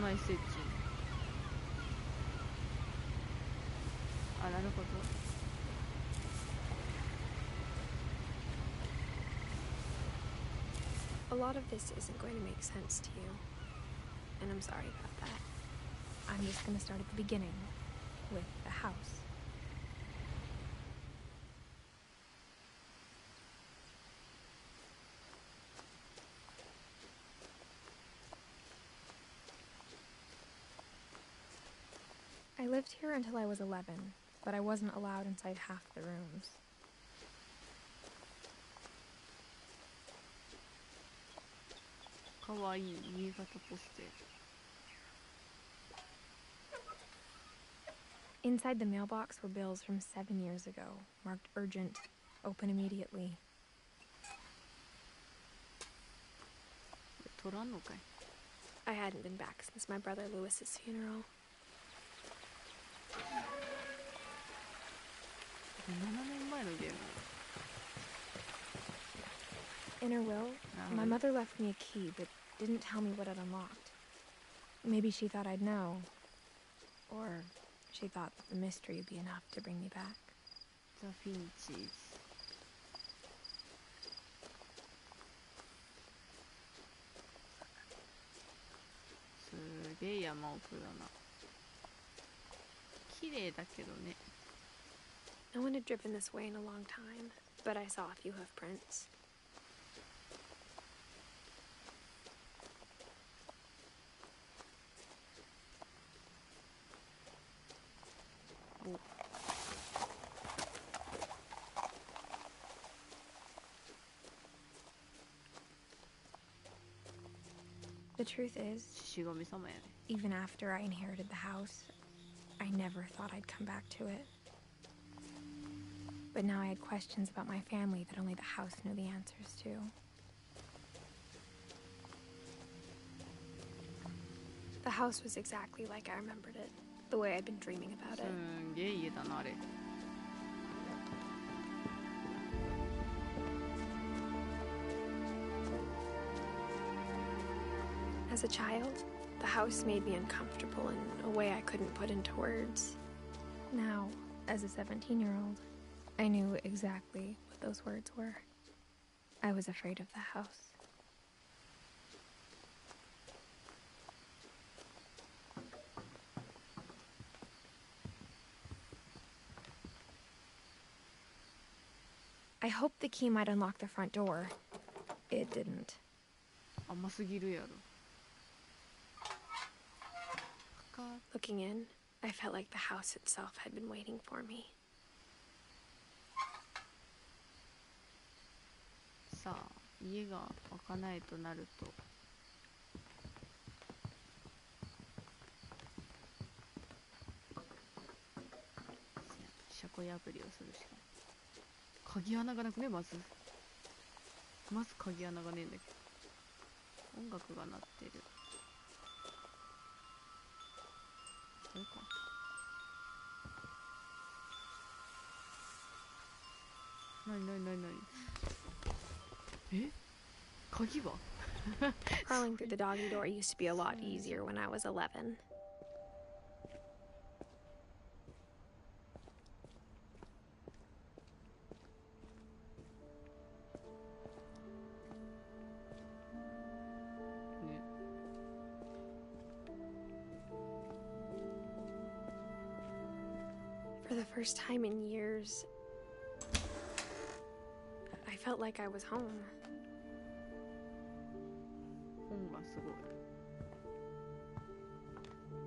内接近。あ、なるほど。A lot of this isn't going to make sense to you, and I'm sorry about that. I'm just gonna start at the beginning, with the house. I lived here until I was 11, but I wasn't allowed inside half the rooms. かわいい新潟ポステ。 Inside the mailbox were bills from 7 years ago, marked urgent, open immediately. 取らんのかい。 I hadn't been back since my brother Lewis's funeral. 7年前のゲーム。 In her will, my mother left me a key but didn't tell me what it unlocked. Maybe she thought I'd know. Or she thought that the mystery would be enough to bring me back. The Finches. すげえ山奥だな。綺麗だけどね。 No one had driven this way in a long time, but I saw a few hoof prints. Oh. The truth is, even after I inherited the house, I never thought I'd come back to it. But now I had questions about my family that only the house knew the answers to. The house was exactly like I remembered it, the way I'd been dreaming about it. すんげえ家だなあれ。 As a child, the house made me uncomfortable in a way I couldn't put into words. Now, as a 17-year-old, I knew exactly what those words were. I was afraid of the house. I hoped the key might unlock the front door. It didn't. 甘すぎるやろ。 Looking in, I felt like the house itself had been waiting for me. さあ、家が開かないとなると。車庫破りをするしかない。鍵穴がなくね、まず鍵穴がねえんだけど。音楽が鳴ってる。これか。なにえ、鍵は Crawling through the doggy door used to be a lot easier when I was 11. For the first time in years, I felt like I was home. 本がすごい。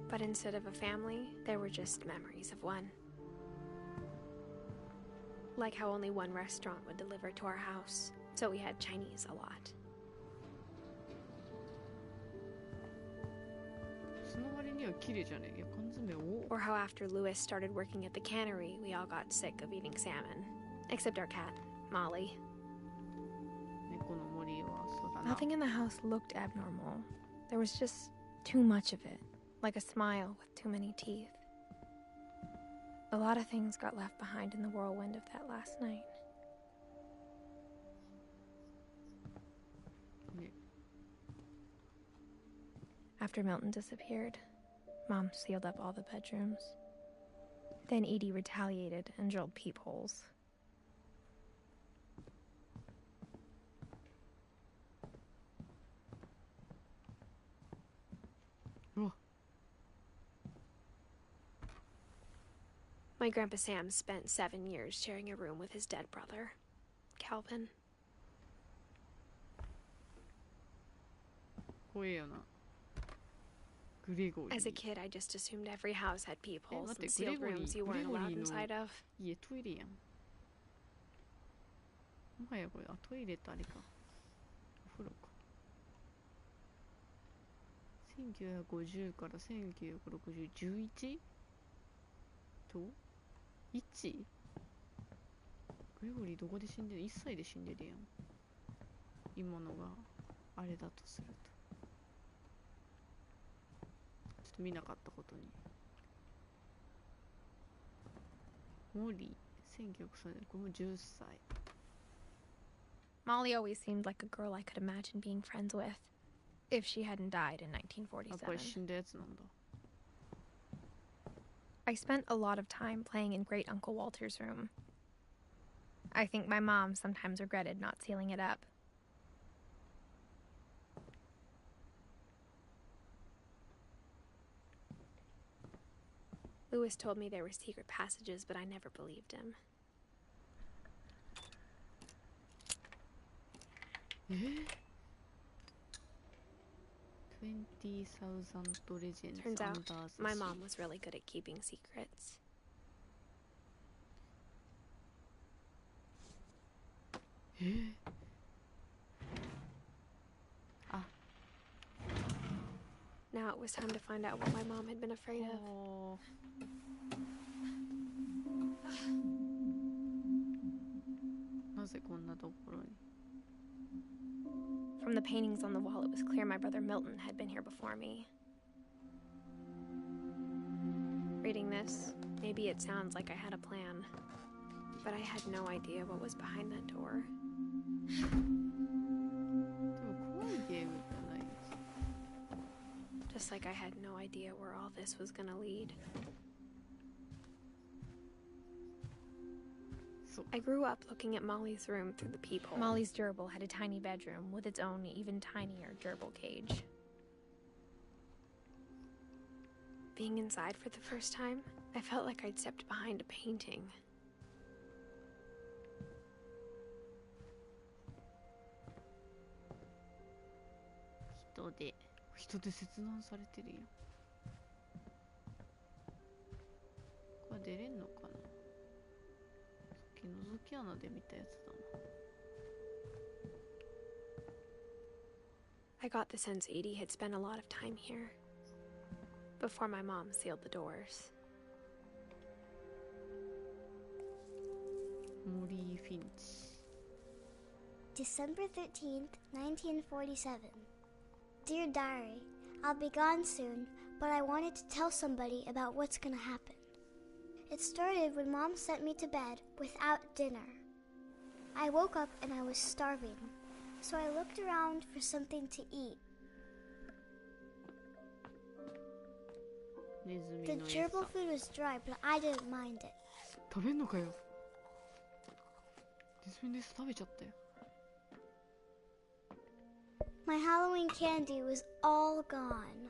But instead of a family, there were just memories of one. Like how only one restaurant would deliver to our house, so we had Chinese a lot. その割には綺麗じゃねえ。いや、缶詰を。 Or how after Lewis started working at the cannery, we all got sick of eating salmon. Except our cat, Molly. 猫の森はそうだな。 Nothing in the house looked abnormal. There was just too much of it, like a smile with too many teeth. A lot of things got left behind in the whirlwind of that last night. ね。After Milton disappeared, Mom sealed up all the bedrooms. Then Edie retaliated and drilled peepholes. Oh. My Grandpa Sam spent 7 years sharing a room with his dead brother, Calvin. 怖えよな。グレゴリー。 As a kid, I just assumed every house had peepholes 待って、 and sealed rooms you weren't allowed グレゴリーの inside of. 家トイレやん。もはやこれ、あ、トイレとあれか。お風呂か。1950から1960、11? と 1? グレゴリーどこで死んでる？ 1 歳で死んでるやん。今のがあれだとすると。ちょっと見なかったことに。モリー、1930年、これも10歳。 Molly always seemed like a girl I could imagine being friends with, if she hadn't died in やっぱり死 1947. んだやつなんだ。 I spent a lot of time playing in Great Uncle Walter's room. I think my mom sometimes regretted not sealing it up. Lewis told me there were secret passages, but I never believed him. 20,000 legends Turns out, under the my sea. mom was really good at keeping secrets. あ、 Now it was time to find out what my mom had been afraid of. おー。なぜこんなところに。 From the paintings on the wall, it was clear my brother Milton had been here before me. Reading this, maybe it sounds like I had a plan, but I had no idea what was behind that door. でも怖いゲームじゃないです。 Just like I had no idea where all this was gonna lead. So, I grew up looking at Molly's room through the peephole. Molly's gerbil had a tiny bedroom with its own even tinier gerbil cage. Being inside for the first time, I felt like I'd stepped behind a painting. 人で切断されてるやん。これ出れんのかな。さっき覗き穴で見たやつだな。 I got the sense Edie had spent a lot of time here before my mom sealed the doors. モリー・フィンチ。 December 13th, 1947. Dear Diary, I'll be gone soon, but I wanted to tell somebody about what's gonna happen. It started when Mom sent me to bed without dinner. I woke up and I was starving, so I looked around for something to eat. ネズミ The の gerbil 餌。 food was dry, but I didn't mind it. 食べんのかよ。ネズミの餌食べちゃったよ。 My Halloween candy was all gone.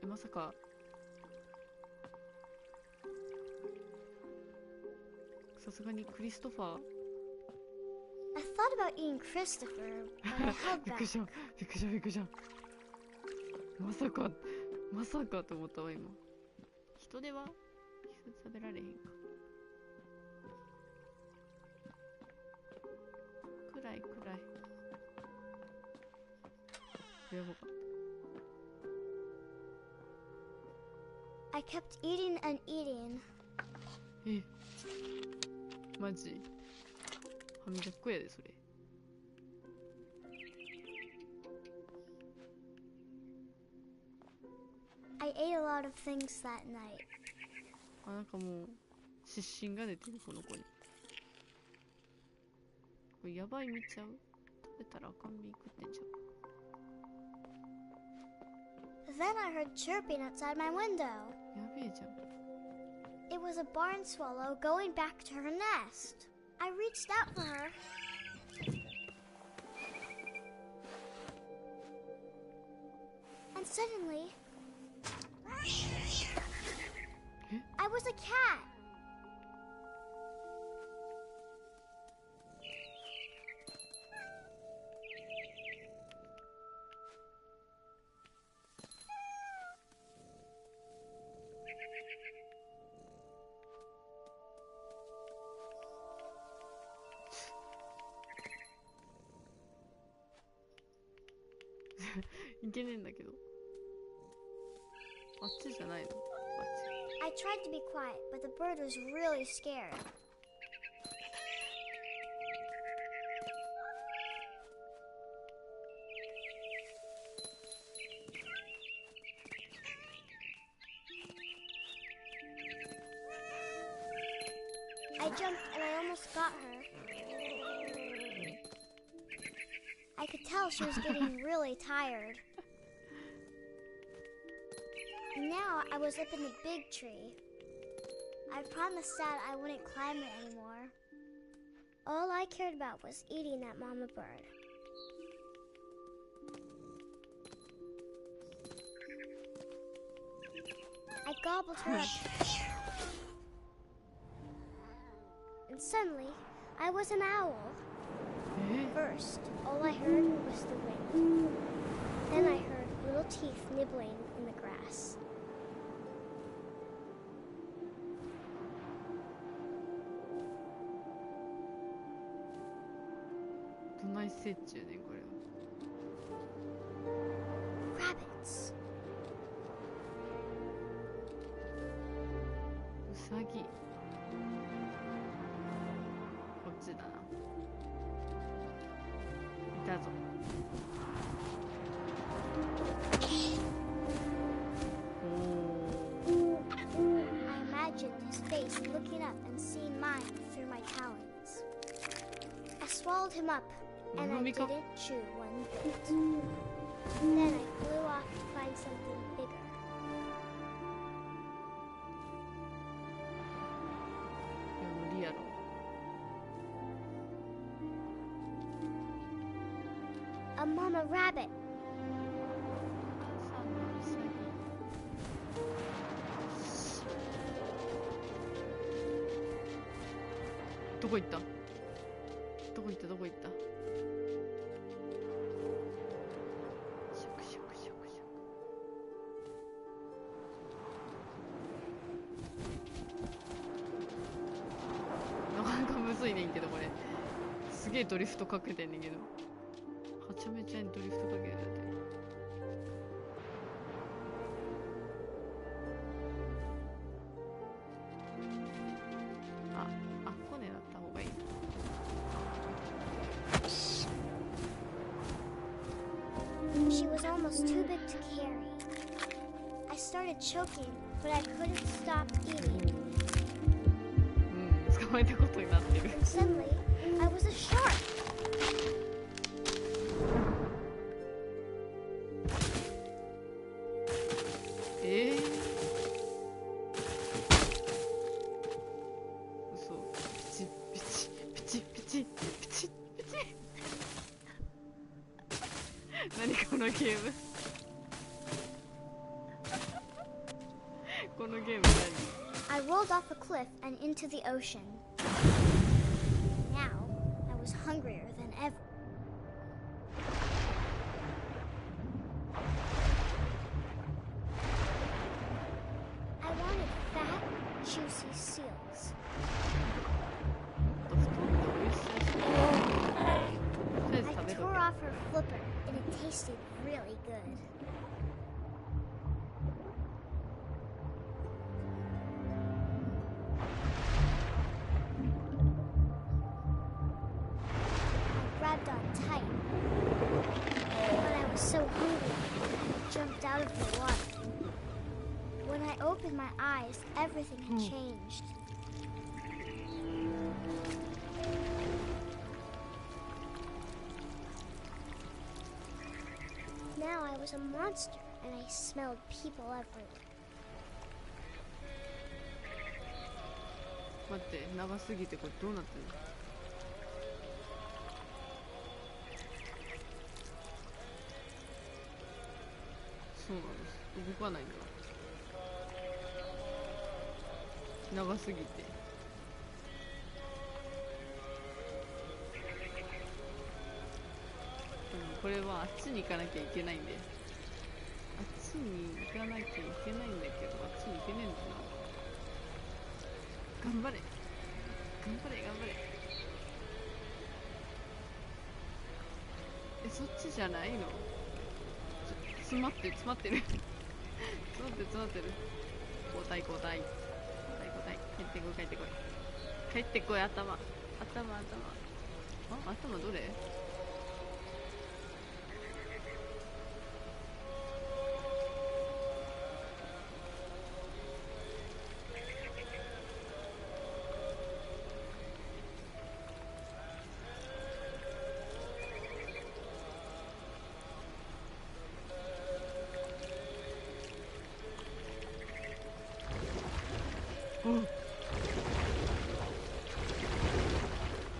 まさかさすがにクリストファー I thought about eating Christopher, but I held びっくり back. したびっくりしたびっくりしたまさかと思ったわ今。人手は食べられへんか。暗い暗い。やばかった。 I kept eating and eating. え、マジ歯磨き粉やでそれ。 I ate a lot of things that night. あ、なんかもう失神が出てるこの子に。これやばい見ちゃう。食べたら赤身食ってんじゃん。 Then I heard chirping outside my window. やべえじゃん。 It was a barn swallow going back to her nest. I reached out for her. And suddenly, I was a cat. I いけねえんだけど。あっちじゃないの？あっち。 I tried to be quiet, but the bird was really scared. I jumped and I almost got her. I could tell she was getting really tired. Now I was up in the big tree. I promised Dad I wouldn't climb it anymore. All I cared about was eating that mama bird. I gobbled her up. And suddenly, I was an owl. First, all I heard was the wind. Then I heard little teeth nibbling in the grass. Rabbits. うさぎ。こっちだな。いたぞ。I imagined his face looking up and seeing mine through my talons. I swallowed him up, and I didn't chew one bit. Then I flew off to find something bigger. A mama rabbit. どこ行った？どこ行った？どこ行った？シャクシャクシャクシャク。なかなかむずいねんけどこれ。すげえドリフトかけてんねんけど。はちゃめちゃにドリフトかけられてる。コネだった方がいい。She was almost too big to carry. I started choking, but I couldn't stop eating. 捕まえたことになってる。 Suddenly, I was a shark. I rolled off a cliff and into the ocean. Now, I was hungrier than ever. I wanted fat, juicy seals. I tore off her flipper, and it tasted really good. Tight, but I was so hungry I jumped out of the water. When I opened my eyes, everything had changed. I was a monster and I smelled people everywhere. 待って、長すぎてこれどうなってんの？そうなんです。動かないんだ。長すぎて。これはあっちに行かなきゃいけないんで、あっちに行かなきゃいけないんだけど、あっちに行けねえんだな。頑張れ頑張れ頑張れ。そっちじゃないの？詰まってる詰まってる詰まってる詰まってる。交代交代交代交代。帰ってこい帰ってこい帰ってこい。頭頭頭。あ、頭どれ？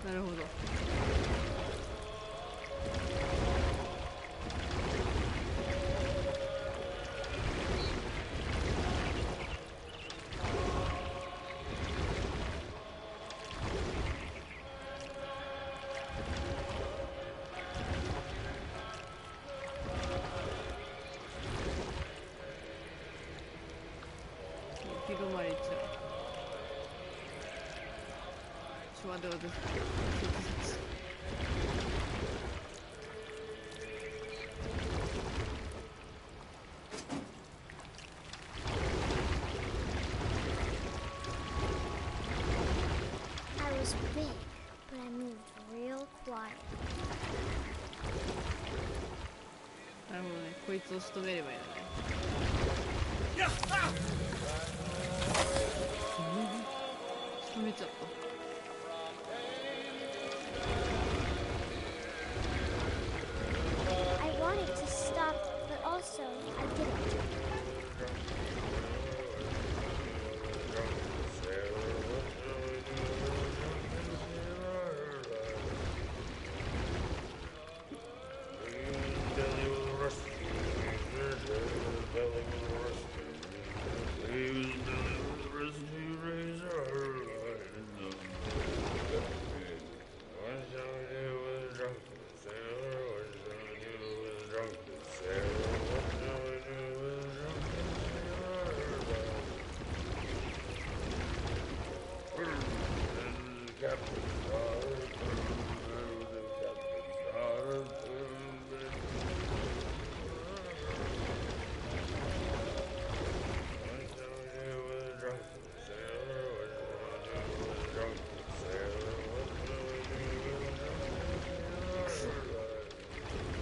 なるほど。広まれちゃう。ちょ待って待って。I was big, but I moved real quiet. なるほどね。こいつを仕留めればいいのね。仕留めちゃった。I wanted to stop, but also I didn't.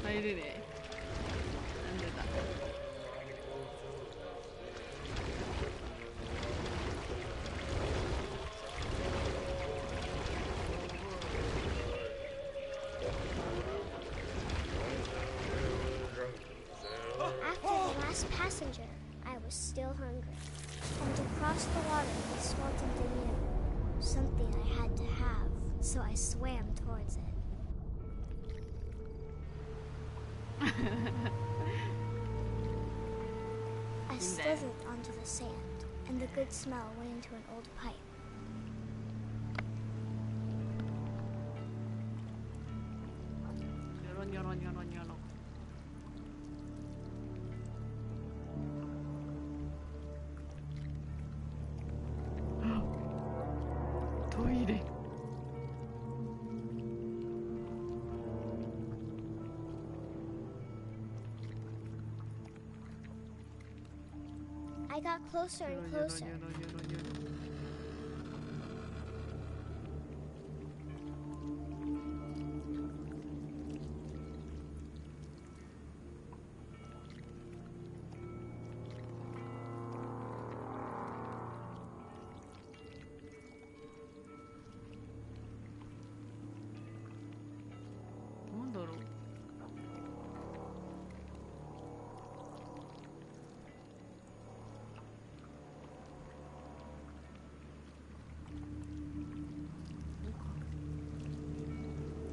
入れねえ。なんでだ。After the last passenger, I was still hungry. And to cross the water, I smelled something new. Something I had to have, so I swam towards it. I slithered onto the sand, and the good smell went into an old pipe. ニョロニョロニョロニョロ。トイレ。I got closer and closer.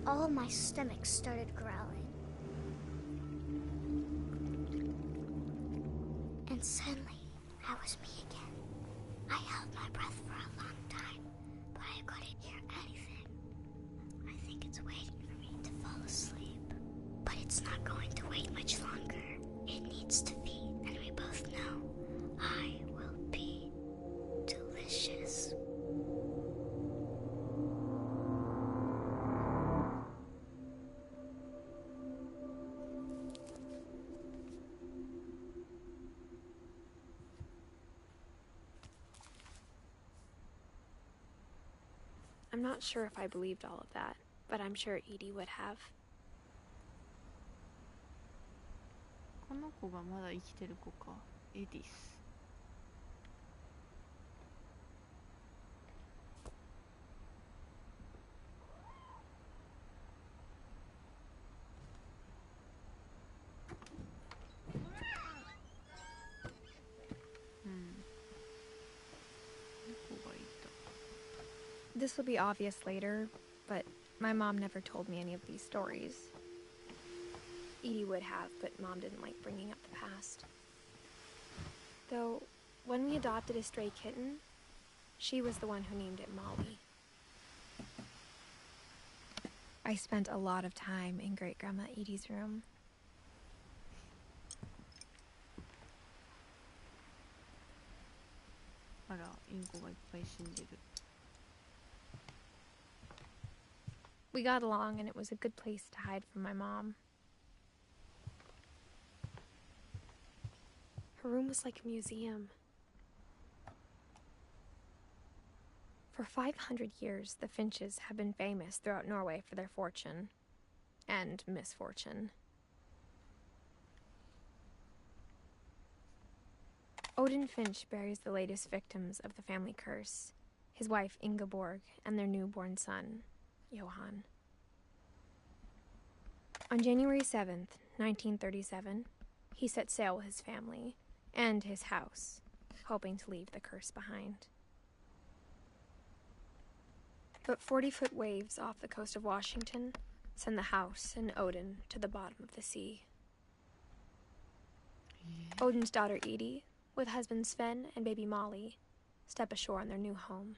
all my stomach started growling. And suddenly, I was me again. I held my breath for a long time, but I couldn't hear anything. I think it's waiting for me to fall asleep. But it's not going to wait much longer. It needs to be, and we both know I will be delicious. I'm not sure if I believed all of that, but I'm sure Edie would have. この子がまだ生きてる子か。エディス。うん。猫がいた。 This will be obvious later, but my mom never told me any of these stories. Edie would have, but Mom didn't like bringing up the past. Though, when we adopted a stray kitten, she was the one who named it Molly. I spent a lot of time in Great-Grandma Edie's room. We got along, and it was a good place to hide from my mom. Her room was like a museum. For 500 years, the Finches have been famous throughout Norway for their fortune and misfortune. Odin Finch buries the latest victims of the family curse, his wife Ingeborg and their newborn son, Johan. On January 7th, 1937, he set sail with his family and his house, hoping to leave the curse behind. But 40-foot waves off the coast of Washington send the house and Odin to the bottom of the sea. Odin's daughter Edie, with husband Sven and baby Molly, step ashore on their new home,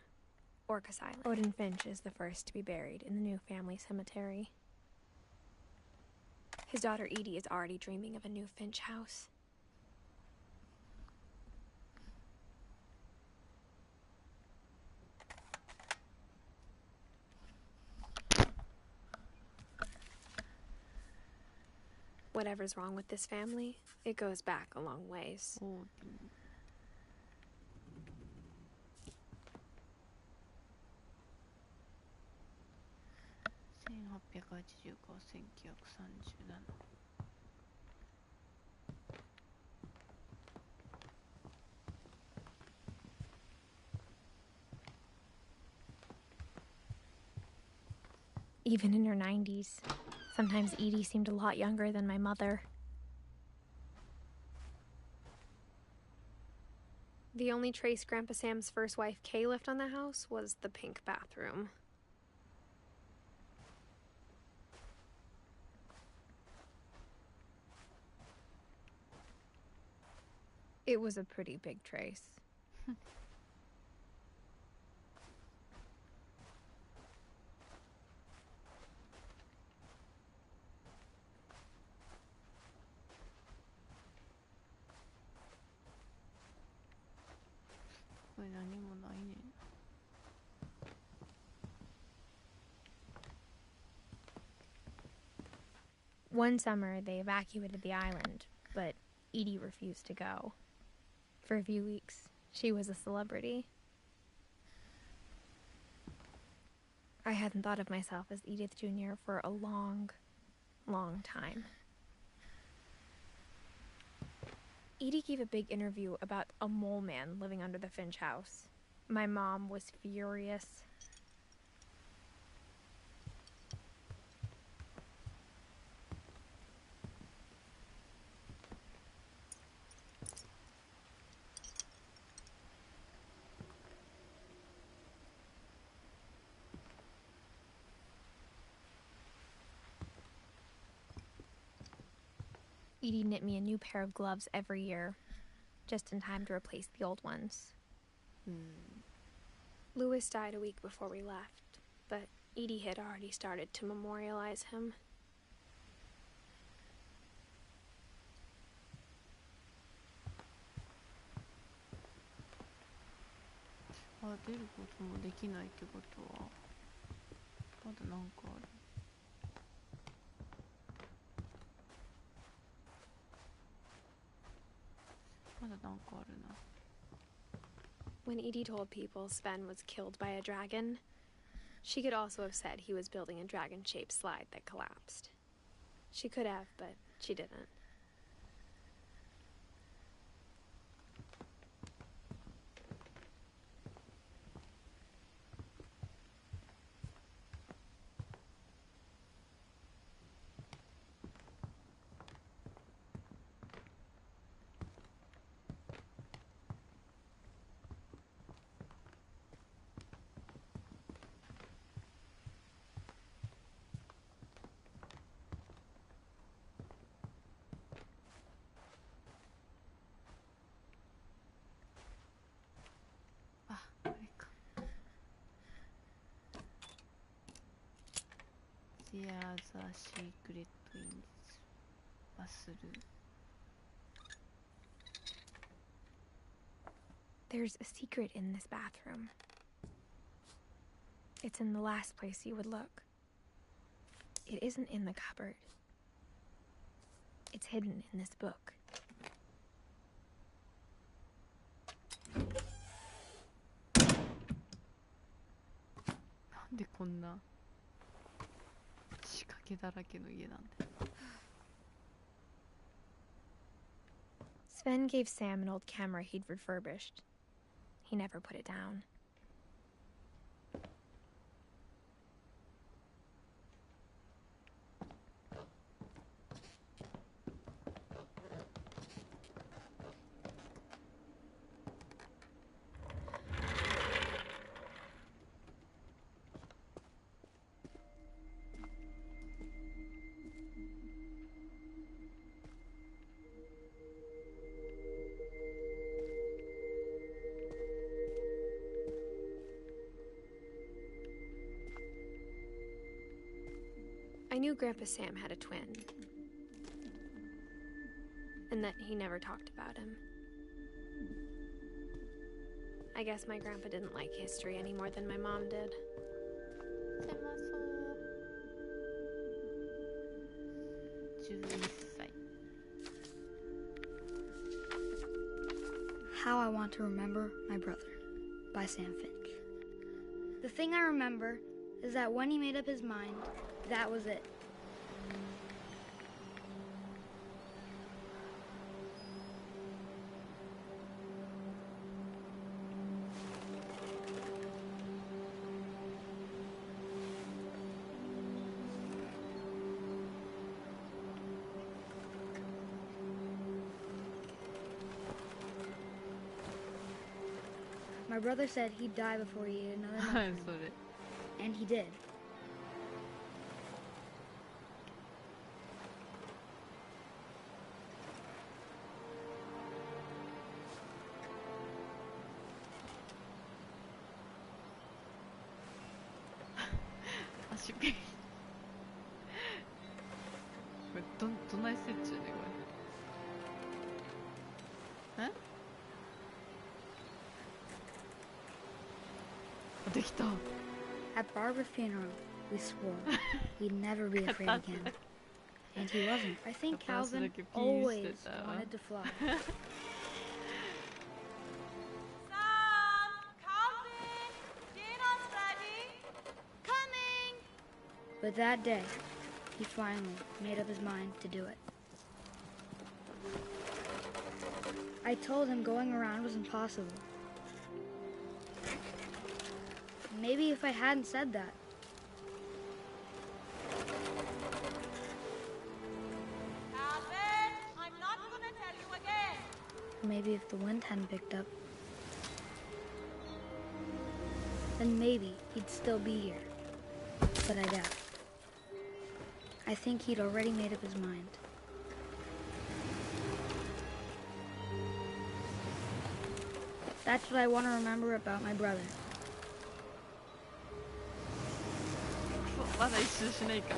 Orcas Island. Odin Finch is the first to be buried in the new family cemetery. His daughter Edie is already dreaming of a new Finch house. Whatever's wrong with this family, it goes back a long ways. 1880から1937 Even in her 90s, sometimes Edie seemed a lot younger than my mother. The only trace Grandpa Sam's first wife Kay left on the house was the pink bathroom. It was a pretty big trace. One summer, they evacuated the island, but Edie refused to go. For a few weeks, she was a celebrity. I hadn't thought of myself as Edith Jr. for a long, long time. Edie gave a big interview about a mole man living under the Finch house. My mom was furious. Edie knit me a new pair of gloves every year, just in time to replace the old ones. Louis died a week before we left, but Edie had already started to memorialize him.あ、出ることもできないってことはまだなんかある。まだなんかあるな。When Edie told people Sven was killed by a dragon, she could also have said he was building a dragon-shaped slide that collapsed. She could have, but she didn't. There's a secret in this bathroom. There's a secret in this bathroom. It's in the last place you would look. It isn't in the cupboard. It's hidden in this book. なんでこんな仕掛けだらけの家なんだよ。 Sven gave Sam an old camera he'd refurbished. He never put it down. I knew Grandpa Sam had a twin, and that he never talked about him. I guess my grandpa didn't like history any more than my mom did. How I Want to Remember My Brother by Sam Finch. The thing I remember is that when he made up his mind, that was it. My brother said he'd die before he ate another mushroom. And he did. At Barbara's funeral, we swore we'd never be afraid again. And he wasn't. I think Calvin always wanted to fly. Sam! Calvin! Dinner's ready! Coming! But that day, he finally made up his mind to do it. I told him going around was impossible. Maybe if I hadn't said that. Calvin! I'm not gonna tell you again! Maybe if the wind hadn't picked up, then maybe he'd still be here. But I doubt. I think he'd already made up his mind. That's what I want to remember about my brother. まだ一周しないか。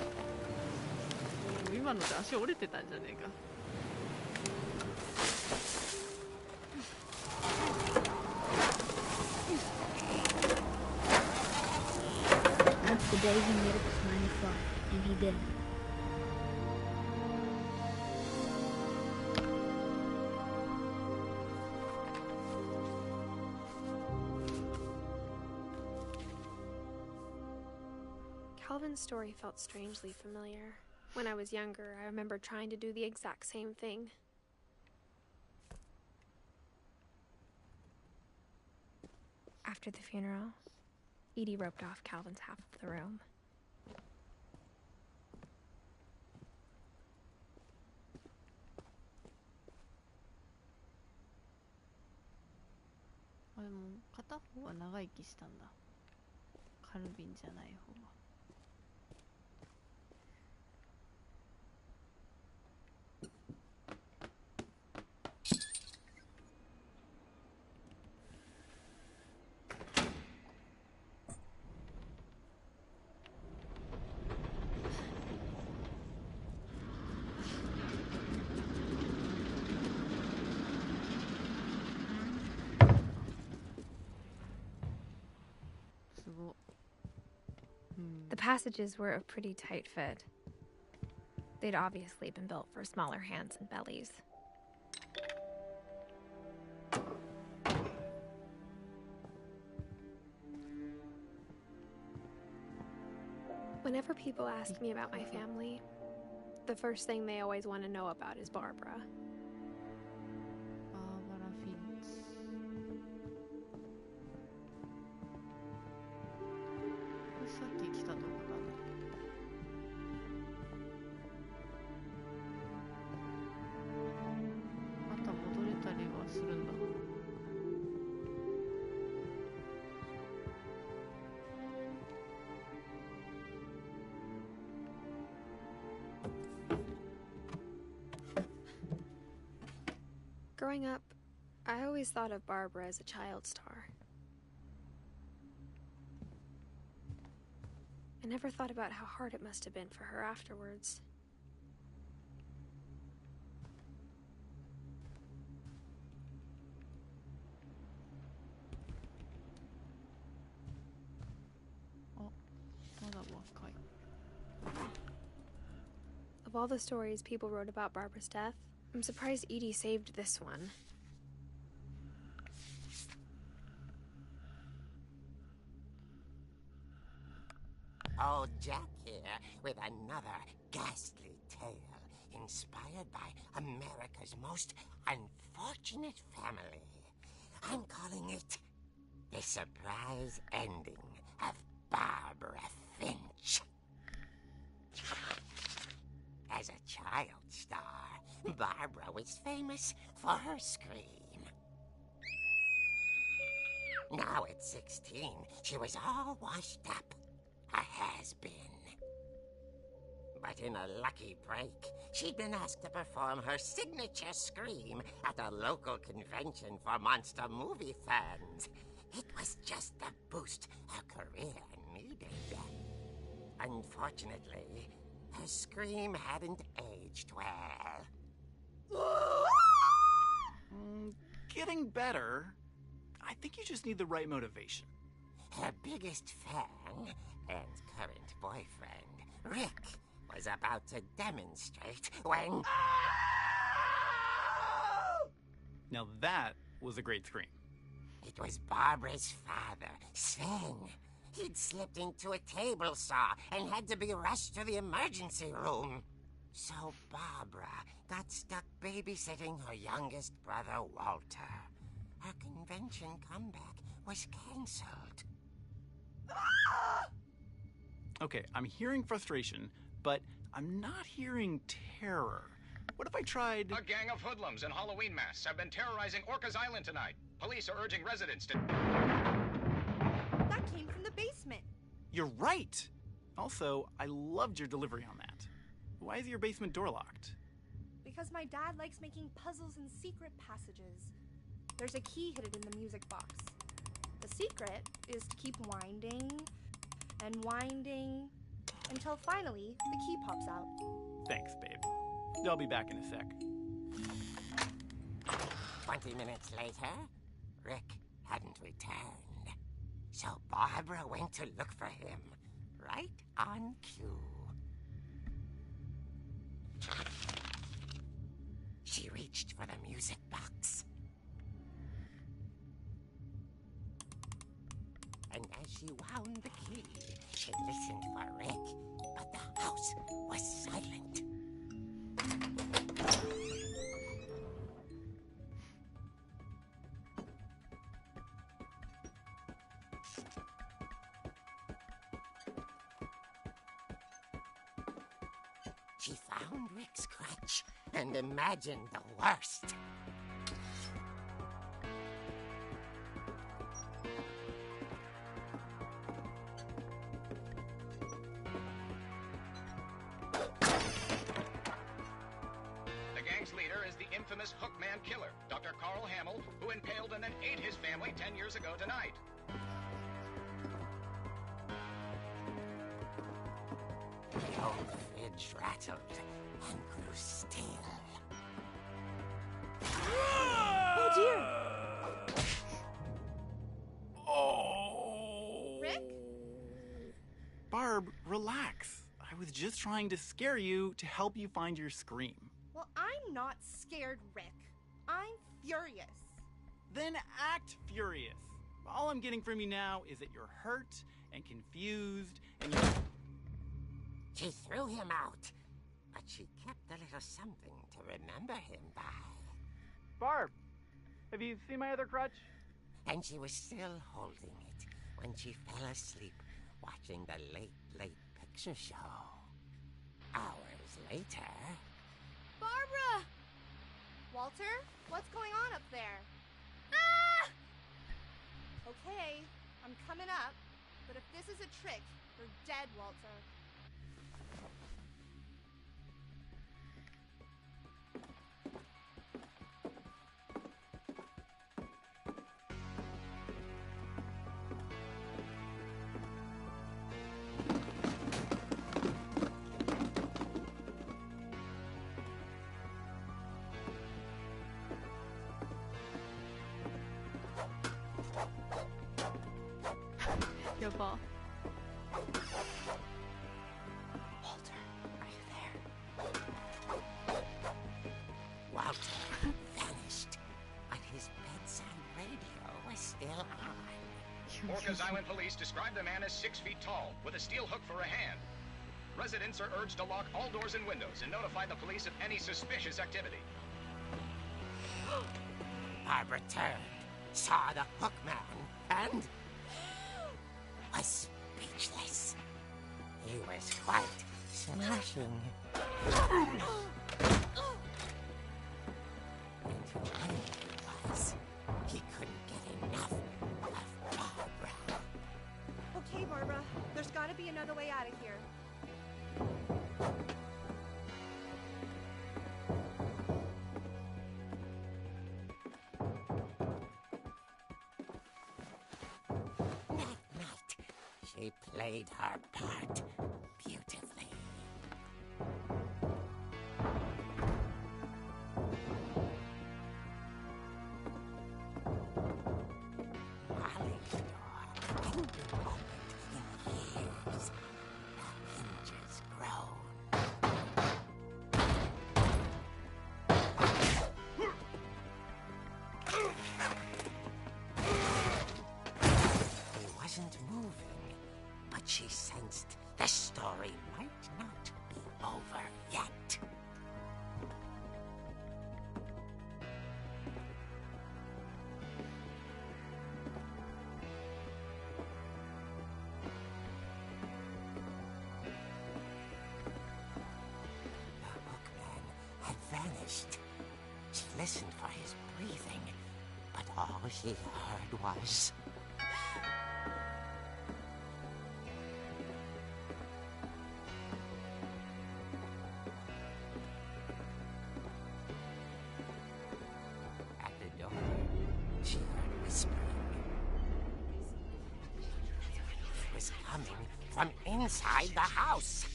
今ので足折れてたんじゃねえか。That's the day he made up his mind to fly, and he didn't. Calvin's story felt strangely familiar. When I was younger, I remember trying to do the exact same thing. After the funeral, Edie roped off Calvin's half of the room. Oh, でも片方は長生きしたんだ。カルビンじゃない方は。The passages were a pretty tight fit. They'd obviously been built for smaller hands and bellies. Whenever people ask me about my family, the first thing they always want to know about is Barbara. Barbara Finch. さっき来たとこだな。また戻れたりはするんだ。Growing up, I always thought of Barbara as a child star. I never thought about how hard it must have been for her afterwards. Of all the stories people wrote about Barbara's death, I'm surprised Edie saved this one. Old Jack here with another ghastly tale inspired by America's most unfortunate family. I'm calling it The Surprise Ending of Barbara Finch. As a child star, Barbara was famous for her scream. Now at 16, she was all washed up. A has-been. But in a lucky break, she'd been asked to perform her signature scream at a local convention for monster movie fans. It was just the boost her career needed. Unfortunately, her scream hadn't aged well. Getting better. I think you just need the right motivation. Her biggest fan and current boyfriend, Rick, was about to demonstrate when... Now that was a great scream. It was Barbara's father, Sven. He'd slipped into a table saw and had to be rushed to the emergency room. So Barbara got stuck babysitting her youngest brother, Walter. Her convention comeback was cancelled. Okay, I'm hearing frustration, but I'm not hearing terror. What if I tried... A gang of hoodlums in Halloween masks have been terrorizing Orcas Island tonight. Police are urging residents to... That came from the basement. You're right! Also, I loved your delivery on that. Why is your basement door locked? Because my dad likes making puzzles and secret passages. There's a key hidden in the music box. The secret is to keep winding and winding until finally the key pops out. Thanks, babe. I'll be back in a sec. 20 minutes later, Rick hadn't returned. So Barbara went to look for him, right on cue. She reached for the music box. And as she wound the key, she listened for Rick, but the house was silent. She found Rick's crutch and imagined the worst. The gang's leader is the infamous Hookman killer, Dr. Carl Hamill, who impaled and then ate his family 10 years ago tonight. The old fridge rattled and grew still. Oh dear! Oh! Rick? Barb, relax. I was just trying to scare you to help you find your scream. Well, I'm not scared, Rick. I'm furious. Then act furious. All I'm getting from you now is that you're hurt and confused and you're... She threw him out, but she kept a little something to remember him by. Barb, have you seen my other crutch? And she was still holding it when she fell asleep watching the Late Picture Show. Hours later... Barbara! Walter, what's going on up there? Ah! Okay, I'm coming up, but if this is a trick, you're dead, Walter. 여봐. Walter, are you there? Walter vanished, but his bedside radio was still on. Orcas Island police describe the man as 6 feet tall, with a steel hook for a hand. Residents are urged to lock all doors and windows and notify the police of any suspicious activity. Barbara turned, saw the Hookman, and... was speechless. He was quite smashing. And when he was, he couldn't get enough of Barbara. Okay, Barbara, there's gotta be another way out of here. She played her part beautifully. Molly's door hadn't been opened in years. The hinges groaned. He wasn't moving. But she sensed the story might not be over yet. The Hookman had vanished. She listened for his breathing, but all she heard was... At the door, coming from inside the house.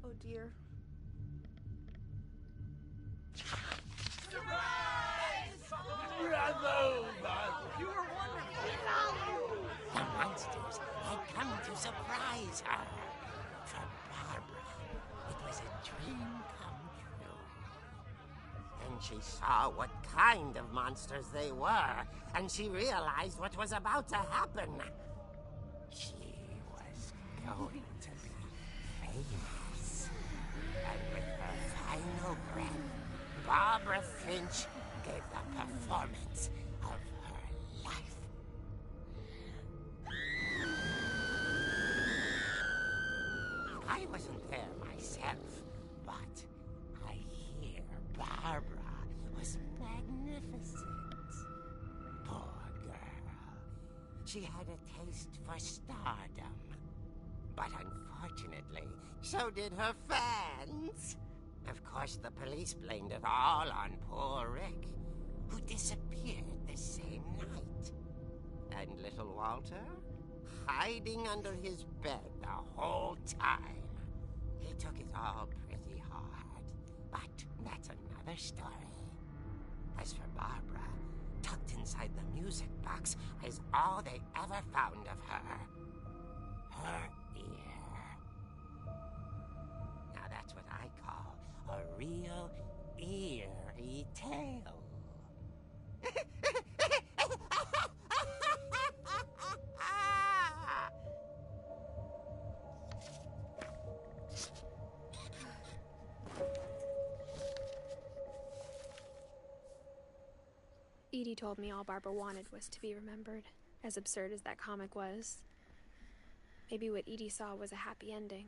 Oh dear. Bravo, Barbara! You were wonderful! The monsters had come to surprise her. For Barbara, it was a dream come true. Then she saw what kind of monsters they were, and she realized what was about to happen. She was going to be famous. And with her final breath, Barbara Finch gave the performance of her life. I wasn't there myself, but I hear Barbara was magnificent. Poor girl. She had a taste for stardom. But unfortunately, so did her fans. Of course, the police blamed it all on poor Rick, who disappeared the same night. And little Walter, hiding under his bed the whole time. He took it all pretty hard, but that's another story. As for Barbara, tucked inside the music box is all they ever found of her. Her ear. Now that's what I call a real eerie tale. Edie told me all Barbara wanted was to be remembered, as absurd as that comic was. Maybe what Edie saw was a happy ending.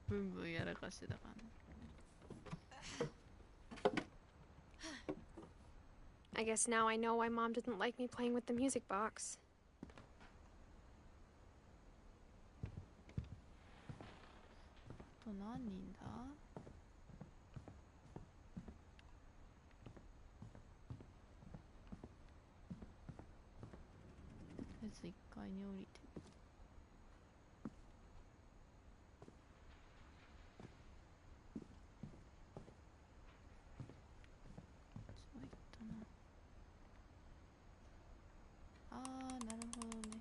분분やらかしてたからね。I guess now I know why Mom didn't like me playing with the music box. あと何人だ？とりあえず1階に降りて。そういったな。あー、なるほどね。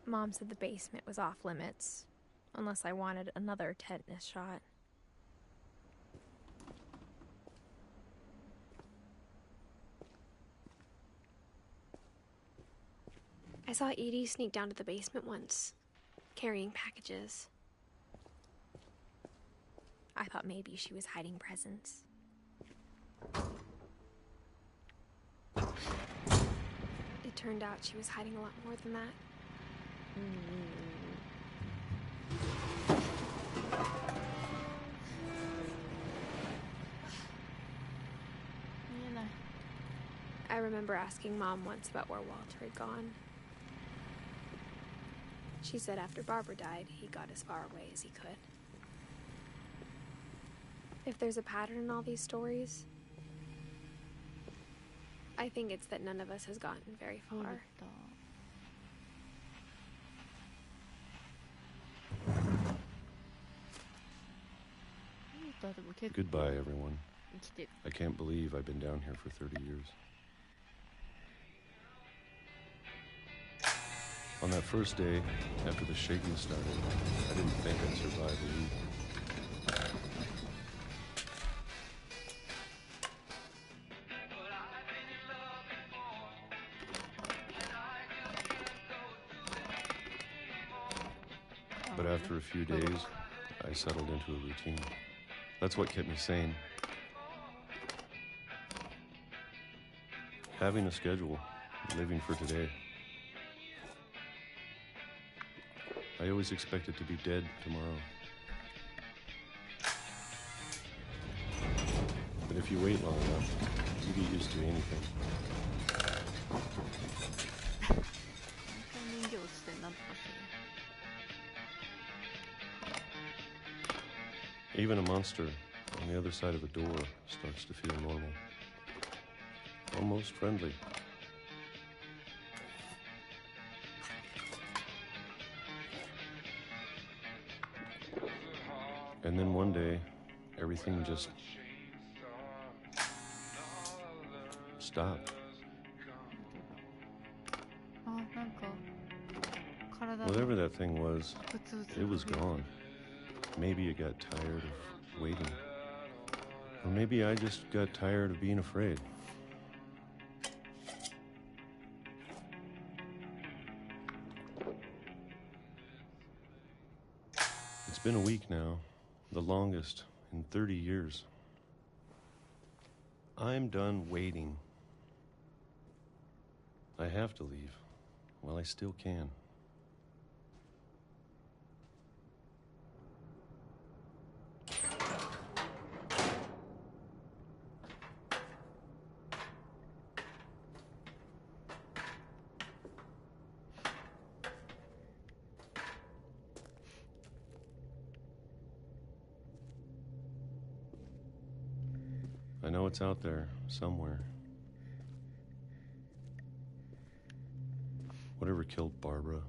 Mom said the basement was off limits, unless I wanted another tetanus shot. I saw Edie sneak down to the basement once, carrying packages. I thought maybe she was hiding presents. It turned out she was hiding a lot more than that. I remember asking Mom once about where Walter had gone. She said after Barbara died, he got as far away as he could. If there's a pattern in all these stories, I think it's that none of us has gotten very far. Goodbye, everyone. I can't believe I've been down here for 30 years. On that first day, after the shaking started, I didn't think I'd survive a week. few days, I settled into a routine. That's what kept me sane. Having a schedule, living for today. I always expected to be dead tomorrow. But if you wait long enough, you get used to anything. Even a monster on the other side of a door starts to feel normal. Almost friendly. And then one day, everything just stopped. Whatever that thing was, it was gone. Maybe it got tired of waiting. Or maybe I just got tired of being afraid. It's been a week now, the longest in 30 years. I'm done waiting. I have to leave while I still can. I know it's out there, somewhere. Whatever killed Barbara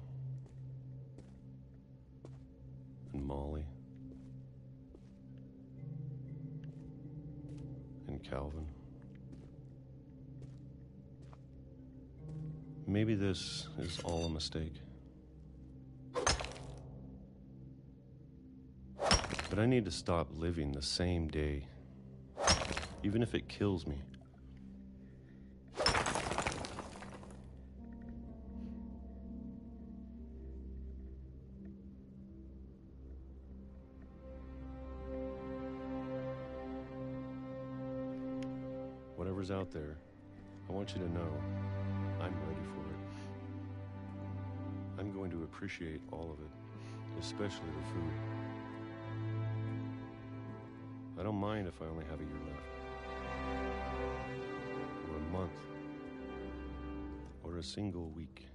and Molly and Calvin. Maybe this is all a mistake. But I need to stop living the same day. Even if it kills me. Whatever's out there, I want you to know I'm ready for it. I'm going to appreciate all of it, especially the food. I don't mind if I only have a year left. Or a month, or a single week.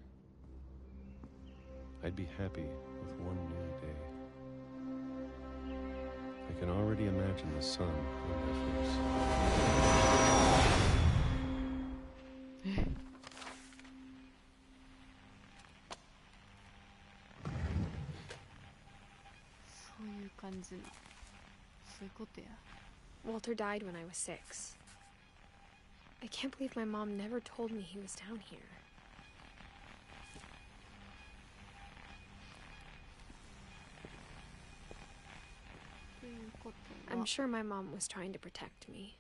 I'd be happy with one new day. I can already imagine the sun on my face. そういう感じな。そういうことや。 Walter died when I was 6. I can't believe my mom never told me he was down here. I'm sure my mom was trying to protect me.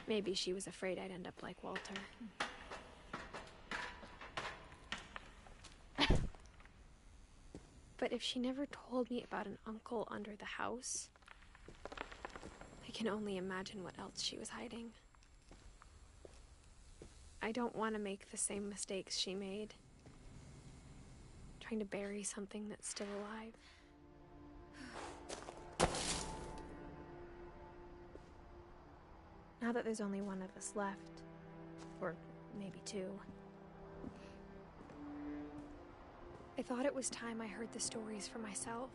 Maybe she was afraid I'd end up like Walter. But if she never told me about an uncle under the house, I can only imagine what else she was hiding. I don't want to make the same mistakes she made, trying to bury something that's still alive. Now that there's only one of us left, or maybe two, I thought it was time I heard the stories for myself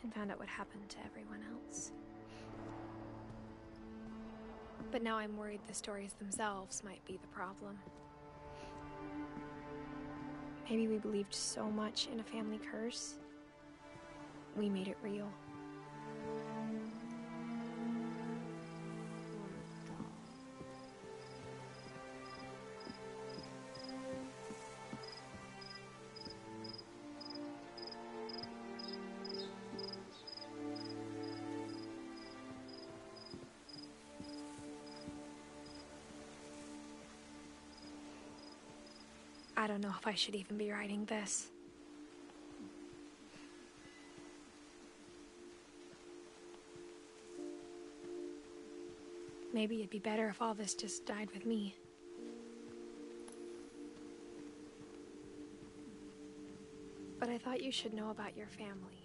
and found out what happened to everyone else. But now I'm worried the stories themselves might be the problem. Maybe we believed so much in a family curse, we made it real. I don't know if I should even be writing this. Maybe it'd be better if all this just died with me. But I thought you should know about your family.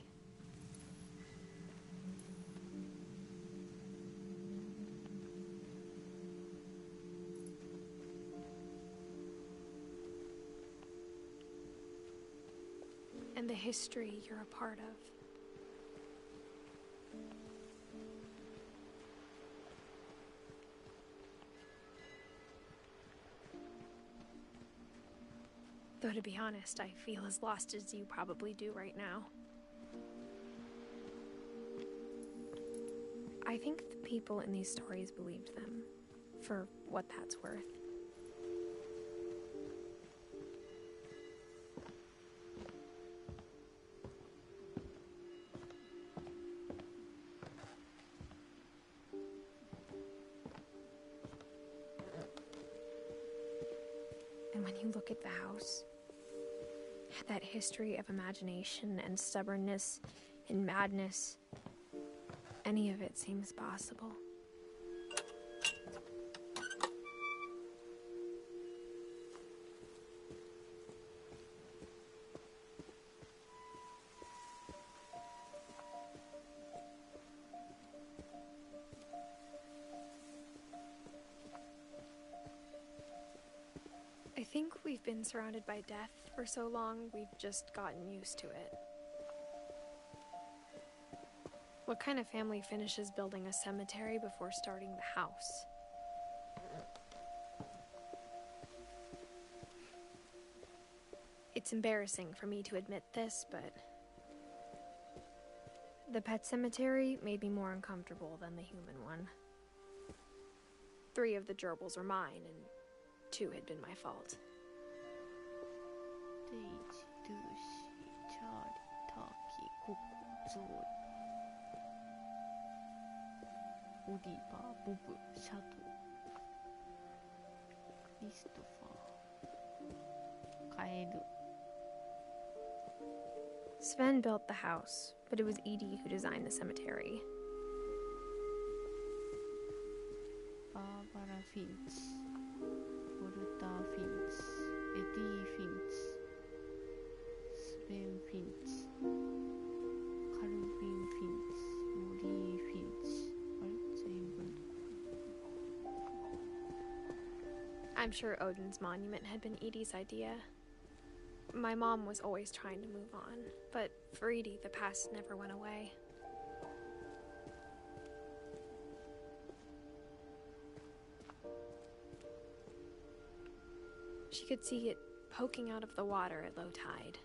And the history you're a part of. Though to be honest, I feel as lost as you probably do right now. I think the people in these stories believed them, for what that's worth. And when you look at the house, that history of imagination and stubbornness and madness, any of it seems possible. I think we've been surrounded by death for so long, we've just gotten used to it. What kind of family finishes building a cemetery before starting the house? It's embarrassing for me to admit this, but the pet cemetery made me more uncomfortable than the human one. 3 of the gerbils were mine, and 2 had been my fault. Daisy, Lucy, Charlie, Taki, Coco, Zoe, Oliver, Bob, Shadow, Christopher, Kaeru. Sven built the house, but it was Edie who designed the cemetery. Barbara Finch, Walter Finch, Eddie Finch, Sven Finch, Calvin Finch, Molly Finch. あれ全部。I'm sure Odin's monument had been Edie's idea. My mom was always trying to move on, but for Edie, the past never went away. She could see it poking out of the water at low tide.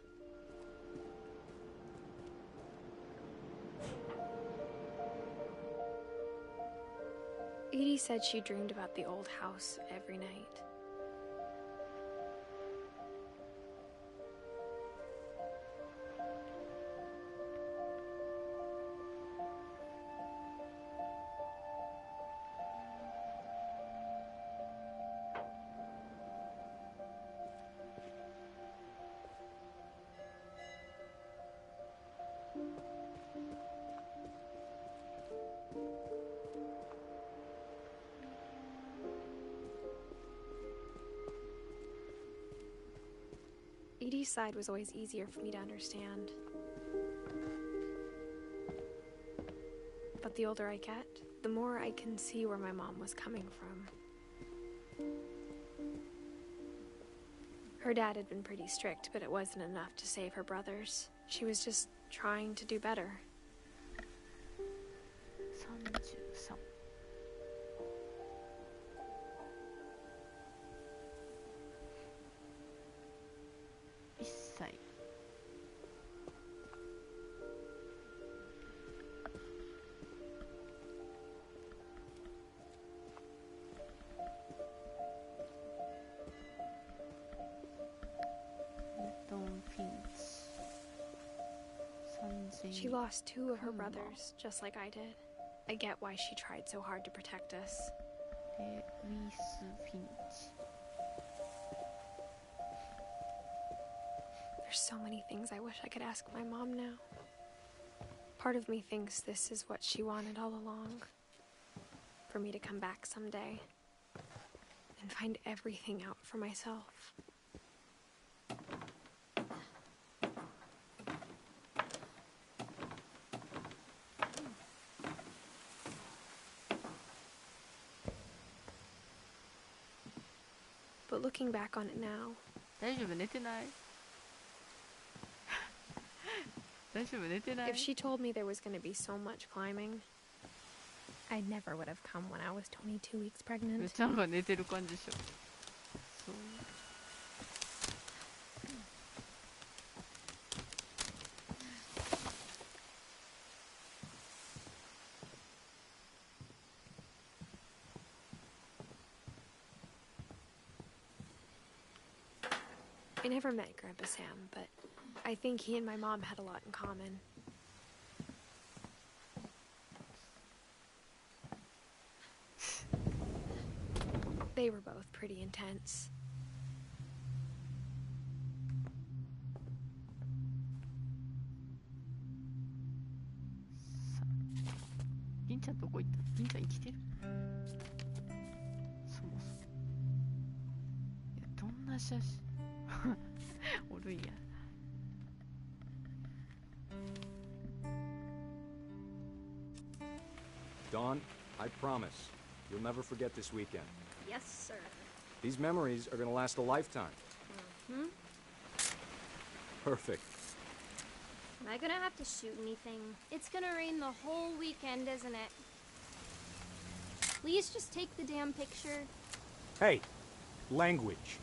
Edie said she dreamed about the old house every night. Edie's side was always easier for me to understand. But the older I get, the more I can see where my mom was coming from. Her dad had been pretty strict, but it wasn't enough to save her brothers. She was just trying to do better. 33. 1歳。She lost 2 of her brothers, just like I did. I get why she tried so hard to protect us. で、ウィス・フィンチ。There's so many things I wish I could ask my mom now. Part of me thinks this is what she wanted all along. For me to come back someday and find everything out for myself. But looking back on it now, 大丈夫寝てない大丈夫寝てない if she told me there was going to be so much climbing, I never would have come when I was 22 weeks めっ pregnant. ちゃなんか寝てる感じでしょそう I never met Grandpa Sam, but I think he and my mom had a lot in common. They were both pretty intense. 銀ちゃんどこ行った銀ちゃん生きてるそもそもいやどんな写真おるんや Dawn, I promise, you'll never forget this weekend. Yes, sir. These memories are gonna last a lifetime. Hmm? Perfect. Am I gonna have to shoot anything? It's gonna rain the whole weekend, isn't it? Please just take the damn picture. Hey, language.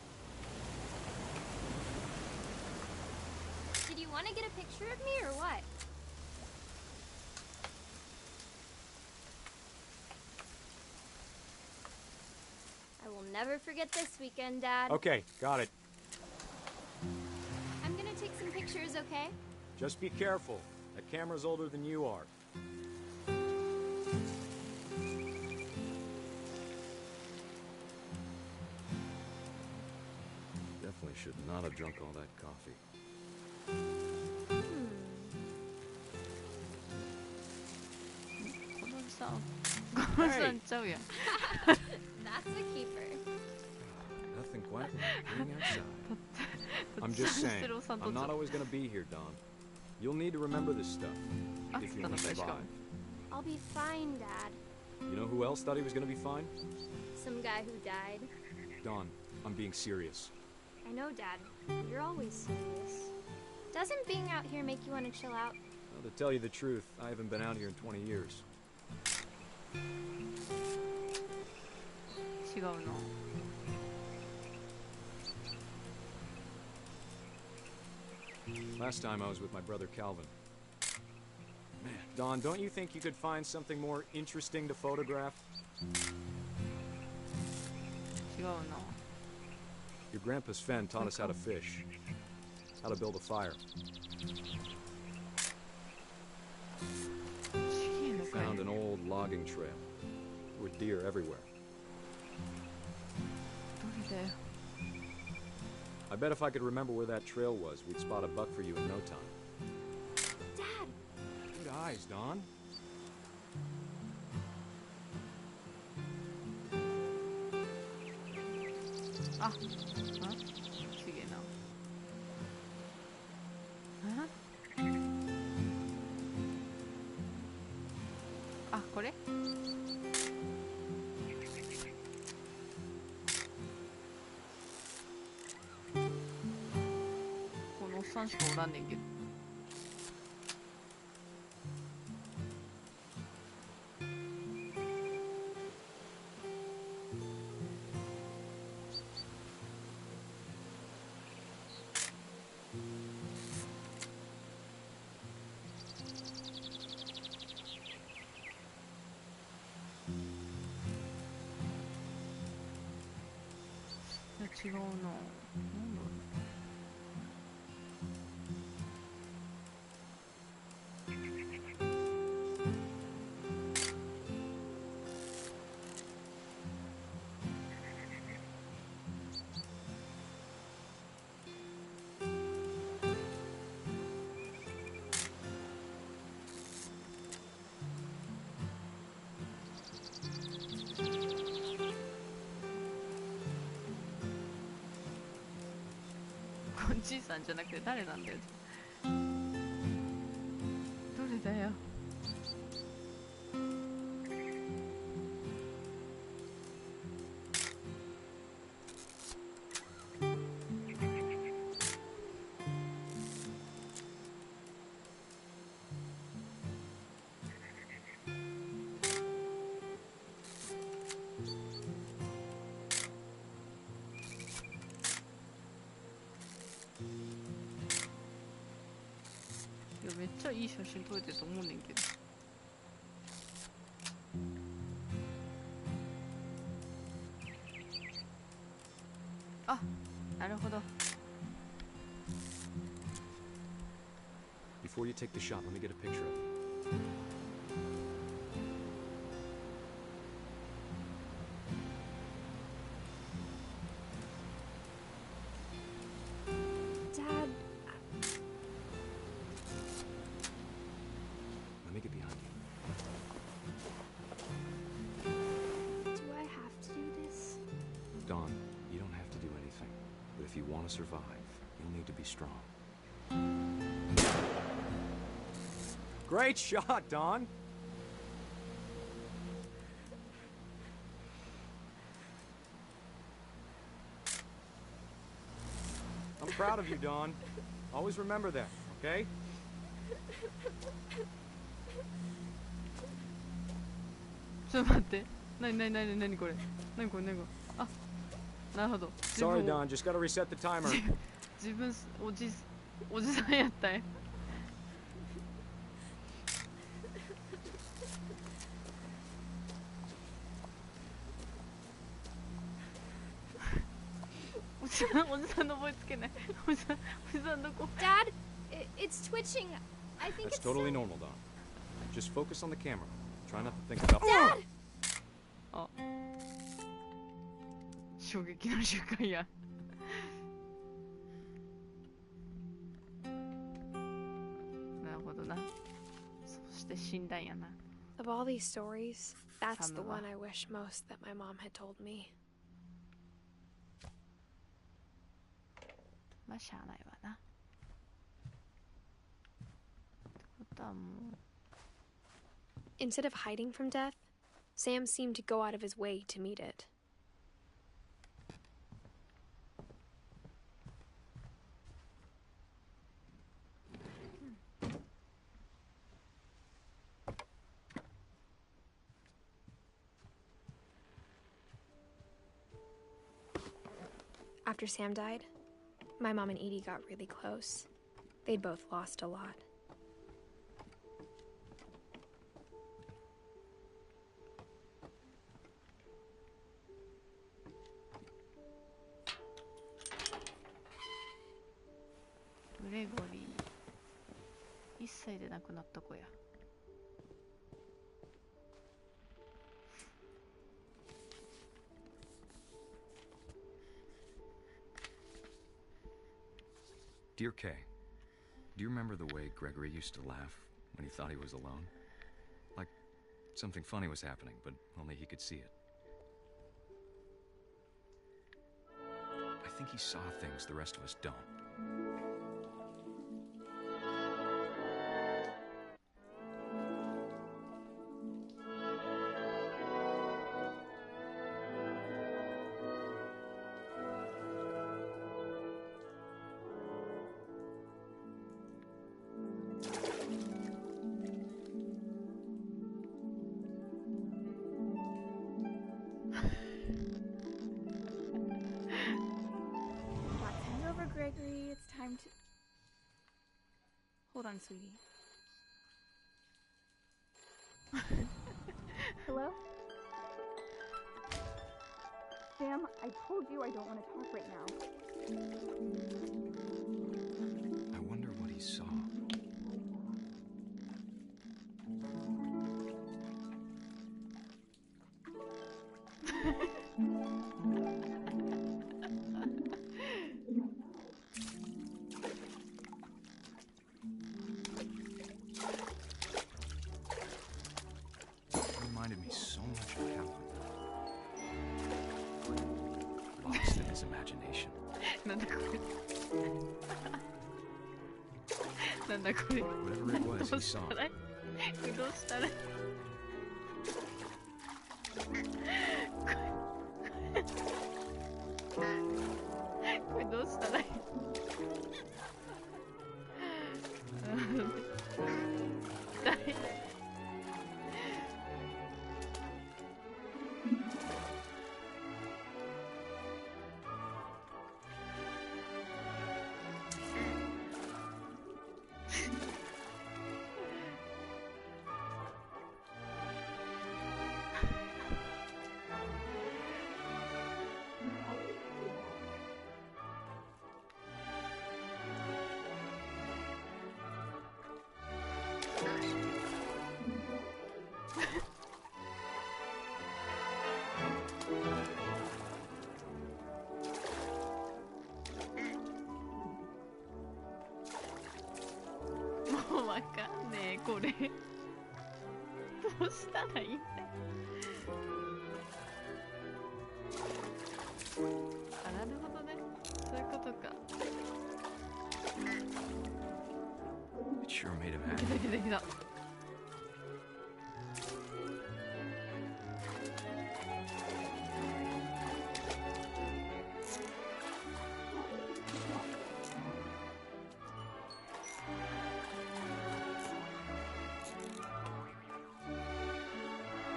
Did you want to get a picture of me or what? I will never forget this weekend, Dad. Okay, got it. I'm gonna take some pictures, okay? Just be careful. That camera's older than you are. Definitely should not have drunk all that coffee. このおじさんこのおじさんちゃうやん That's a keeper. Nothing quite like being outside. I'm just saying, I'm not always gonna be here, Don. You'll need to remember this stuff if you want to survive. I'll be fine, Dad. You know who else thought he was gonna be fine? Some guy who died. Don, I'm being serious. I know, Dad. You're always serious. Doesn't being out here make you want to chill out? Well, to tell you the truth, I haven't been out here in 20 years. 違うの Last time I was with my brother Calvin. Man, Don, don't you think you could find something more interesting to photograph? 違うの Your grandpa Sven taught us how to fish, how to build a fire. Found an old logging trail. There were deer everywhere. どれだよ I bet if I could remember where that trail was, we'd spot a buck for you in no time. Dad! Good eyes, Don. Ah, huh? Sige na. Huh? Ah, これ? このおっさんしかおらんねんけど。違うな。なんだろう。じいさんじゃなくて誰なんだよ。どれだよ。めっちゃいい写真撮れてると思うねんけど。あ、なるほど。Before you take the shot, let me get a picture of you. Survive, you'll need to be strong. Great shot, Don! I'm proud of you, Don. Always remember that, okay? ちょっと待って。なにこれ。なにこれ。あ、なるほど。Sorry, Don. Just gotta reset the timer. 自分おじさんやったんや。おじさんの覚えつけない。おじさんどこ？ Dad, it's twitching. I think That's it's totally normal, Don. Just focus on the camera. Try not to think about. Dad! あ、衝撃の瞬間や。なるほどな。そして死んだんやな。Of all these stories, that's the one I wish most that my mom had told me. まあしゃあないわな。ってことはもう。Instead of hiding from death, Sam seemed to go out of his way to meet it. After Sam died, my mom and Edie got really close. They'd both lost a lot. Gregory 1歳で亡くなった子や。Dear Kay, do you remember the way Gregory used to laugh when he thought he was alone? Like something funny was happening, but only he could see it. I think he saw things the rest of us don't. Gregory, it's time to... Hold on, sweetie. Hello? Sam, I told you I don't want to talk right now. I wonder what he saw. Reminded me so much of Calvin. Lost in his imagination. なんだこれ。 Whatever it was, he saw. どうしたらいいこれどうしたらいいもうわかんねえこれどうしたらいいんだよあ、なるほどねそういうことか It sure made him でき happy. たできた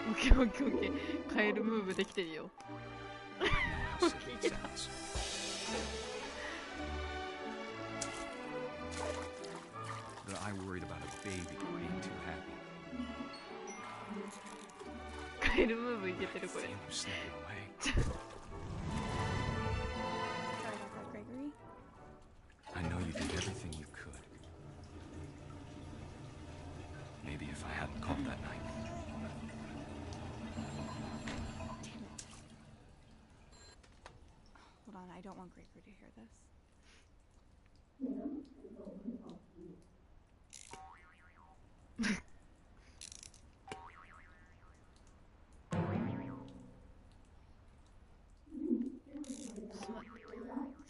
オッケーオッケーオッケーカエルムーブできてるよ How silly it sounds. But I worried about a baby being too happy. カエルムーブいけてるこれ He was slipping away. Sorry about that, Gregory. I know you did everything you could. Maybe if I hadn't called that night. Hold on, I don't want Gregory to hear this.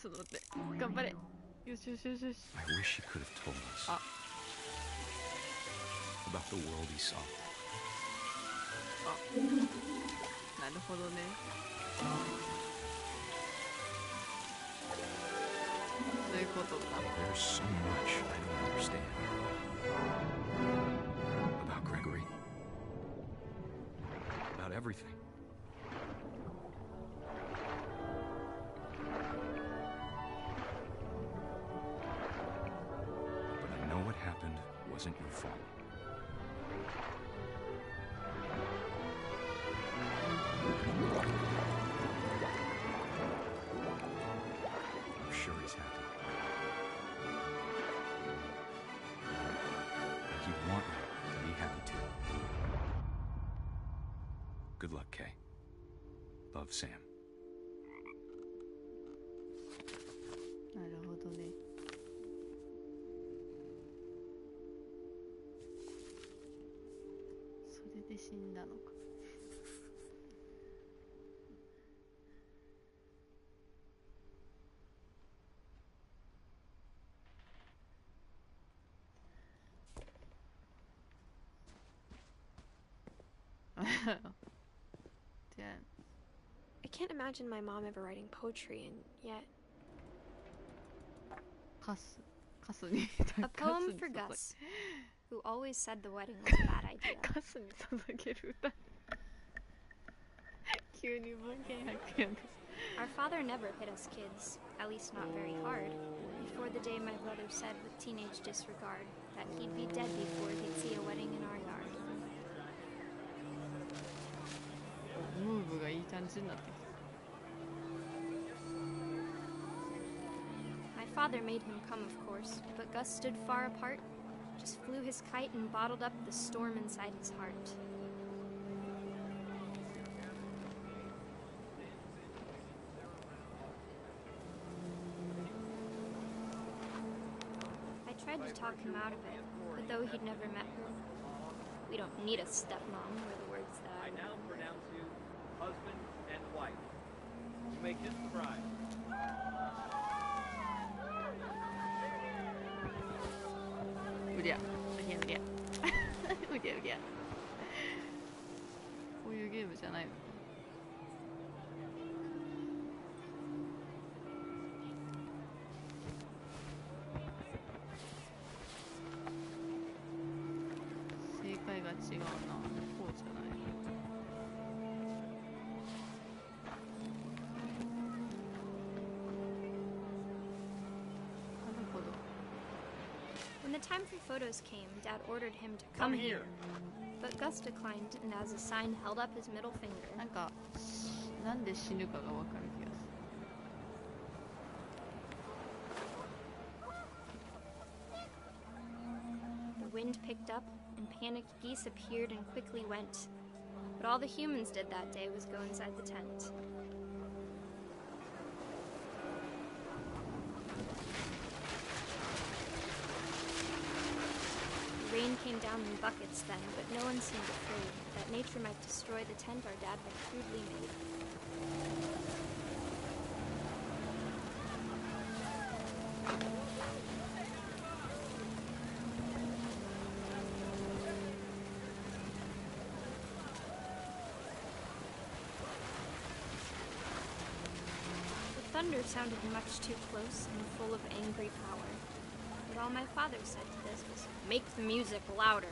ちょっと待って頑張れよしよしよしよし I wish he could have told us about the world he saw. なるほどねそういうことか There's so much I don't understand about Gregory, about everything. But I know what happened wasn't your fault. I'm sure he's happy. He'd want you to be happy too. Good luck, Kay. Love, Sam. なるほどねそれで死んだのかDamn. I can't imagine my mom ever writing poetry, and yet. カスに A poem for Gus, who always said the wedding was a bad idea. カスに捧げる歌急に文献発見 Our father never hit us kids, at least not very hard, before the day my brother said with teenage disregard that he'd be dead before he'd see a wedding in our yard. ムーブがいい感じになってきた My father made him come, of course, but Gus stood far apart, just flew his kite and bottled up the storm inside his heart. I tried to talk him out of it, but though he'd never met her, we don't need a stepmom were the words that I now pronounce you husband and wife. You may kiss the bride. うりゃうりゃうりゃうりゃうりゃ。こういうゲームじゃないの。正解が違うな。こうじゃない。When the time for photos came, Dad ordered him to come here. But Gus declined, and as a sign held up his middle finger. なんか、なんで死ぬかがわかる気がする。The wind picked up, and panicked geese appeared and quickly went. But all the humans did that day was go inside the tent. The rain came down in buckets then, but no one seemed afraid that nature might destroy the tent our dad had crudely made. The thunder sounded much too close and full of angry power. But all my father said to this was, "Make the music louder."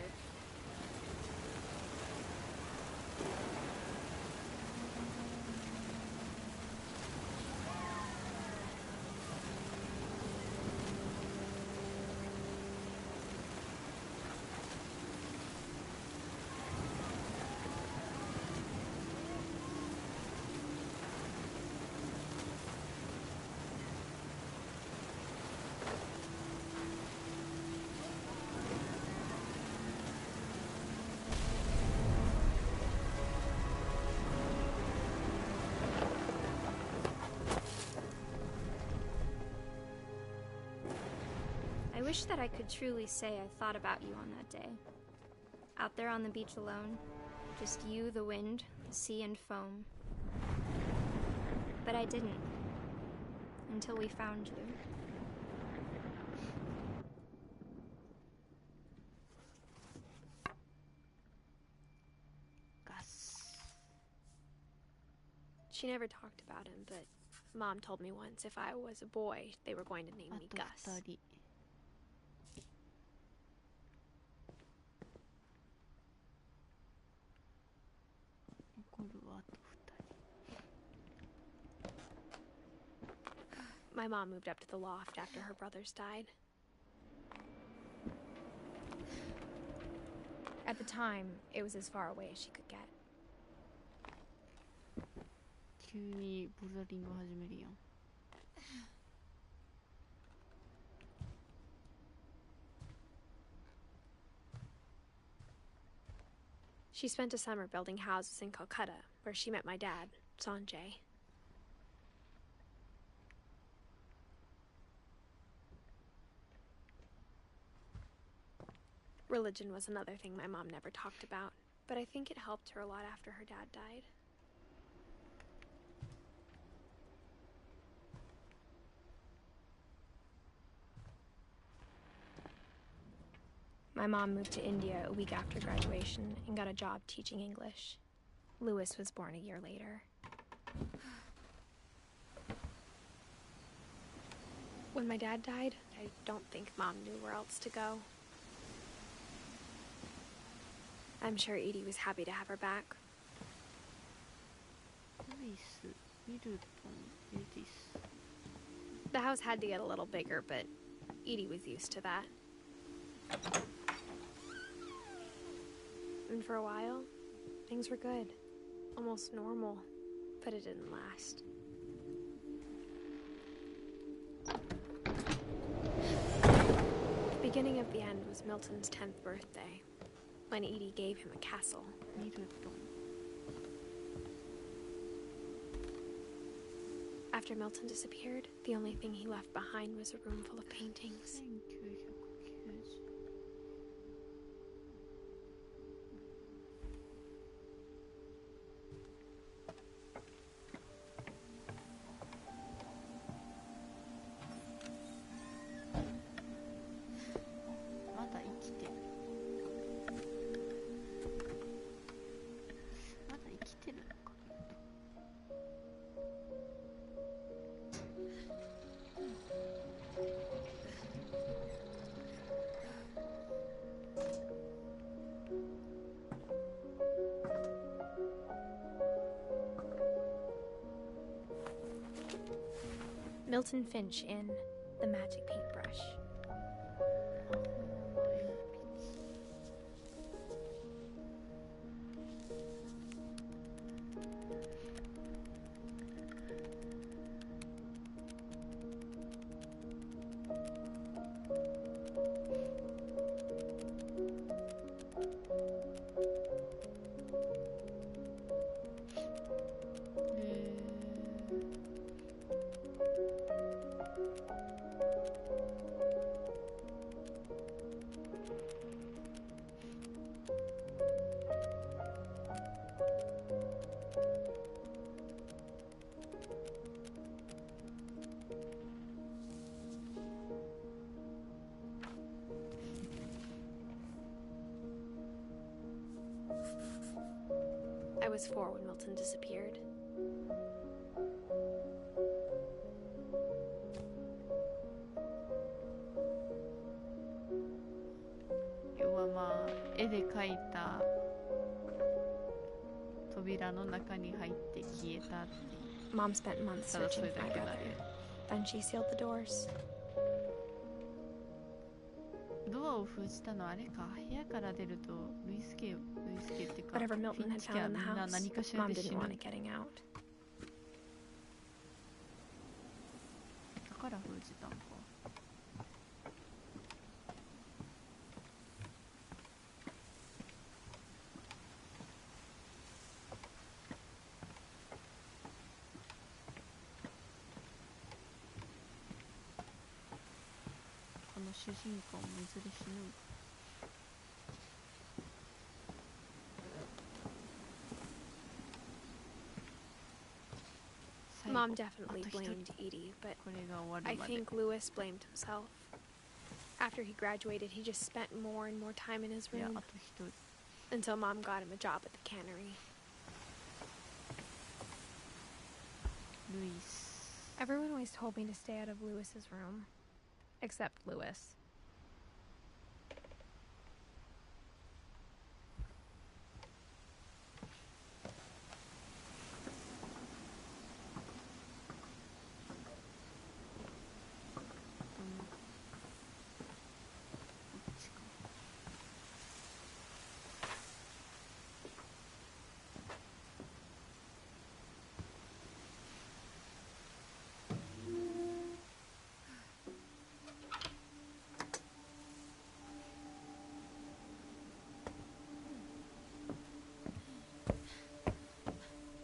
I wish that I could truly say I thought about you on that day. Out there on the beach alone, just you, the wind, the sea, and foam. But I didn't. Until we found you. Gus. She never talked about him, but Mom told me once if I was a boy, they were going to name me Gus. 残るはあと2人。 My mom moved up to the loft after her brothers died. At the time, it was as far away as she could get. 急にボルダリング始めるやん。She spent a summer building houses in Calcutta, where she met my dad, Sanjay. Religion was another thing my mom never talked about, but I think it helped her a lot after her dad died. My mom moved to India a week after graduation and got a job teaching English. Louis was born a year later. When my dad died, I don't think Mom knew where else to go. I'm sure Edie was happy to have her back. The house had to get a little bigger, but Edie was used to that. And for a while, things were good. Almost normal. But it didn't last. The beginning of the end was Milton's 10th birthday, when Edie gave him a castle. After Milton disappeared, the only thing he left behind was a room full of paintings. Milton Finch in The Magic Paintbrush. I was 4 when Milton disappeared. Mom spent months searching for my brother. Then she sealed the doors. Whatever Milton had found in the house, Mom didn't want it getting out. Mom definitely blamed Edie, but I think Lewis blamed himself. After he graduated, he just spent more and more time in his room. Until Mom got him a job at the cannery. Everyone always told me to stay out of Lewis's room. Except Lewis.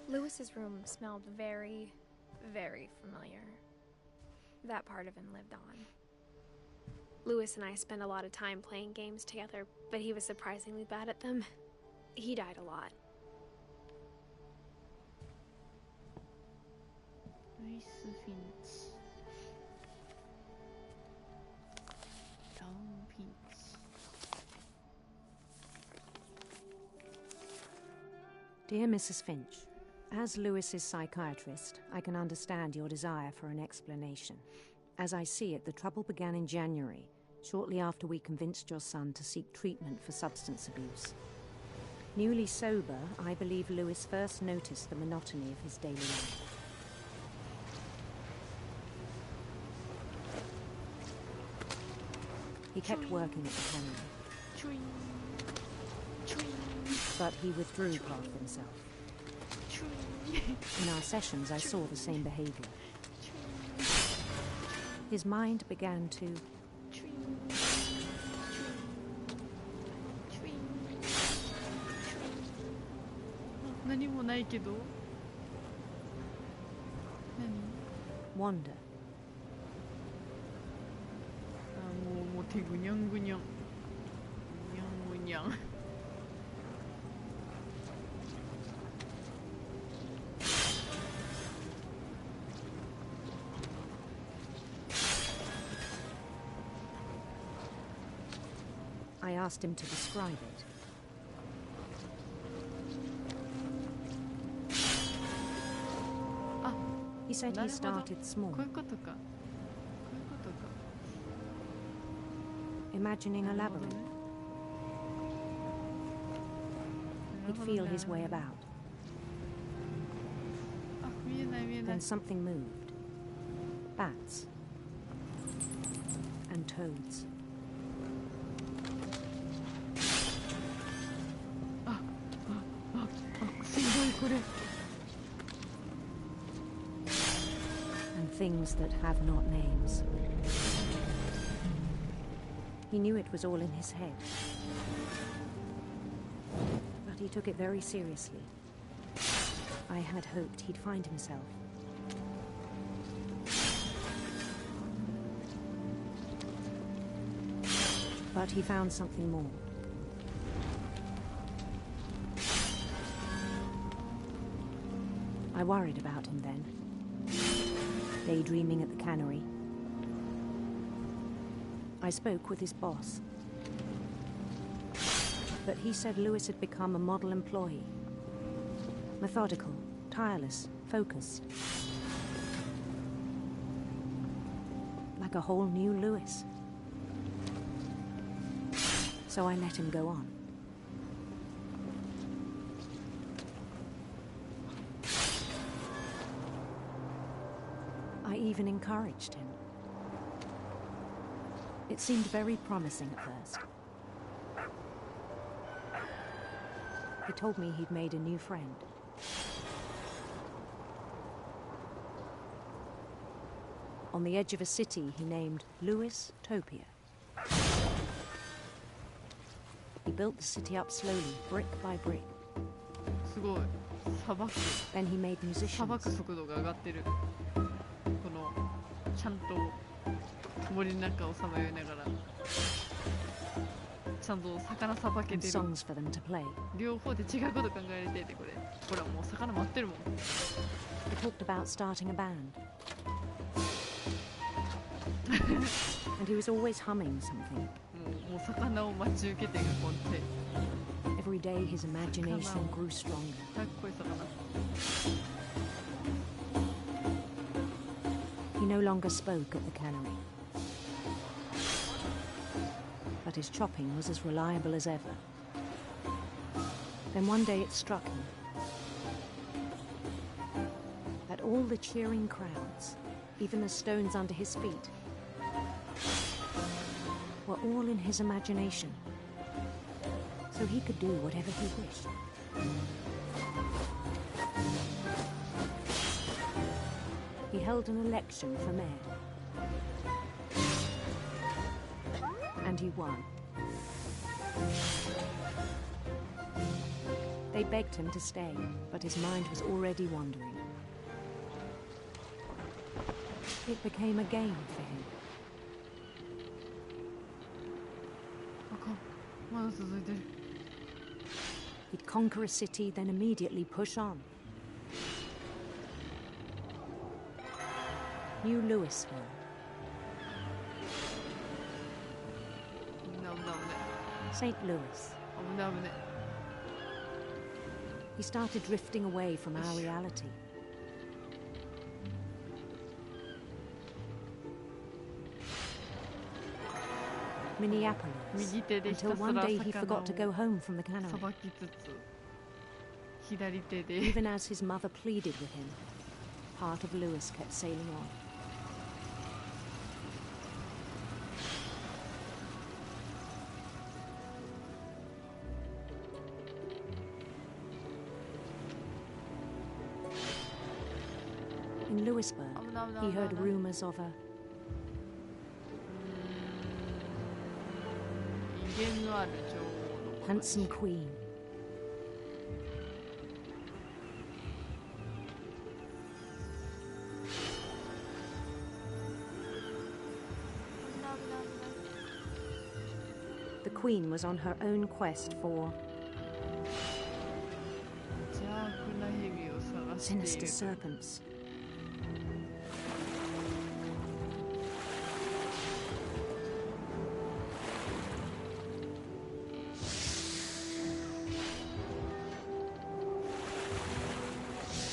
Lewis's room smelled very, very familiar. That part of him lived on. Lewis and I spent a lot of time playing games together, but he was surprisingly bad at them. He died a lot. Lewis Finch. John Finch. Dear Mrs. Finch, as Lewis's psychiatrist, I can understand your desire for an explanation. As I see it, the trouble began in January, shortly after we convinced your son to seek treatment for substance abuse. Newly sober, I believe Lewis first noticed the monotony of his daily life. He kept working at the cannery, but he withdrew part of himself. In our sessions, I saw the same behavior. His mind began to... wander. I asked him to describe it. He said he started small, imagining a labyrinth. He'd feel his way about. Then something moved. bats, and toads. And things that have not names. He knew it was all in his head, but he took it very seriously. I had hoped he'd find himself. But he found something more. I worried about him then, daydreaming at the cannery. I spoke with his boss, but he said Louis had become a model employee. Methodical, tireless, focused. Like a whole new Louis. So I let him go on. I even encouraged him. It seemed very promising at first. He told me he'd made a new friend. On the edge of a city he named Louis Topia. He built the city up slowly, brick by brick. Then he made musicians. And songs for them to play. He talked about starting a band. And he was always humming something. Every day his imagination grew stronger. He no longer spoke at the cannery. But his chopping was as reliable as ever. Then one day it struck him that all the cheering crowds, even the stones under his feet, were all in his imagination, so he could do whatever he wished. He held an election for mayor. And he won. They begged him to stay, but his mind was already wandering. It became a game for him. He'd conquer a city, then immediately push on. New Louisville. St. Louis. He started drifting away from our reality. Minneapolis, until one day he forgot to go home from the cannery. Even as his mother pleaded with him, part of Louis kept sailing on. In Louisburg, he heard rumors of a handsome queen. The queen was on her own quest for sinister serpents.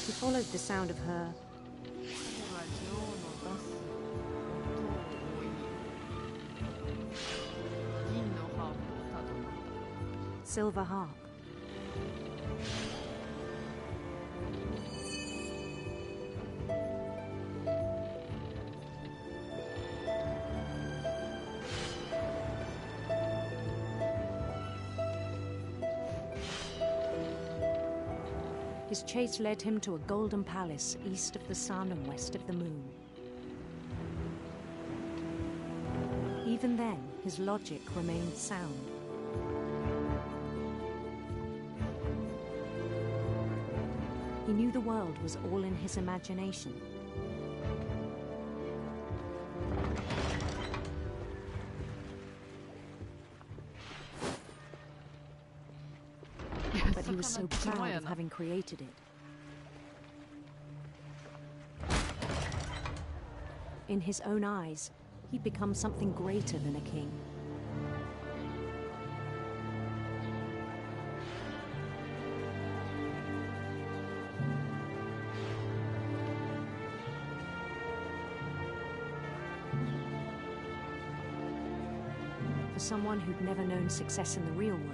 He followed the sound of her silver harp. His chase led him to a golden palace east of the sun and west of the moon. Even then, his logic remained sound. He knew the world was all in his imagination. But he was so proud of having created it. In his own eyes, he'd become something greater than a king. For someone who'd never known success in the real world,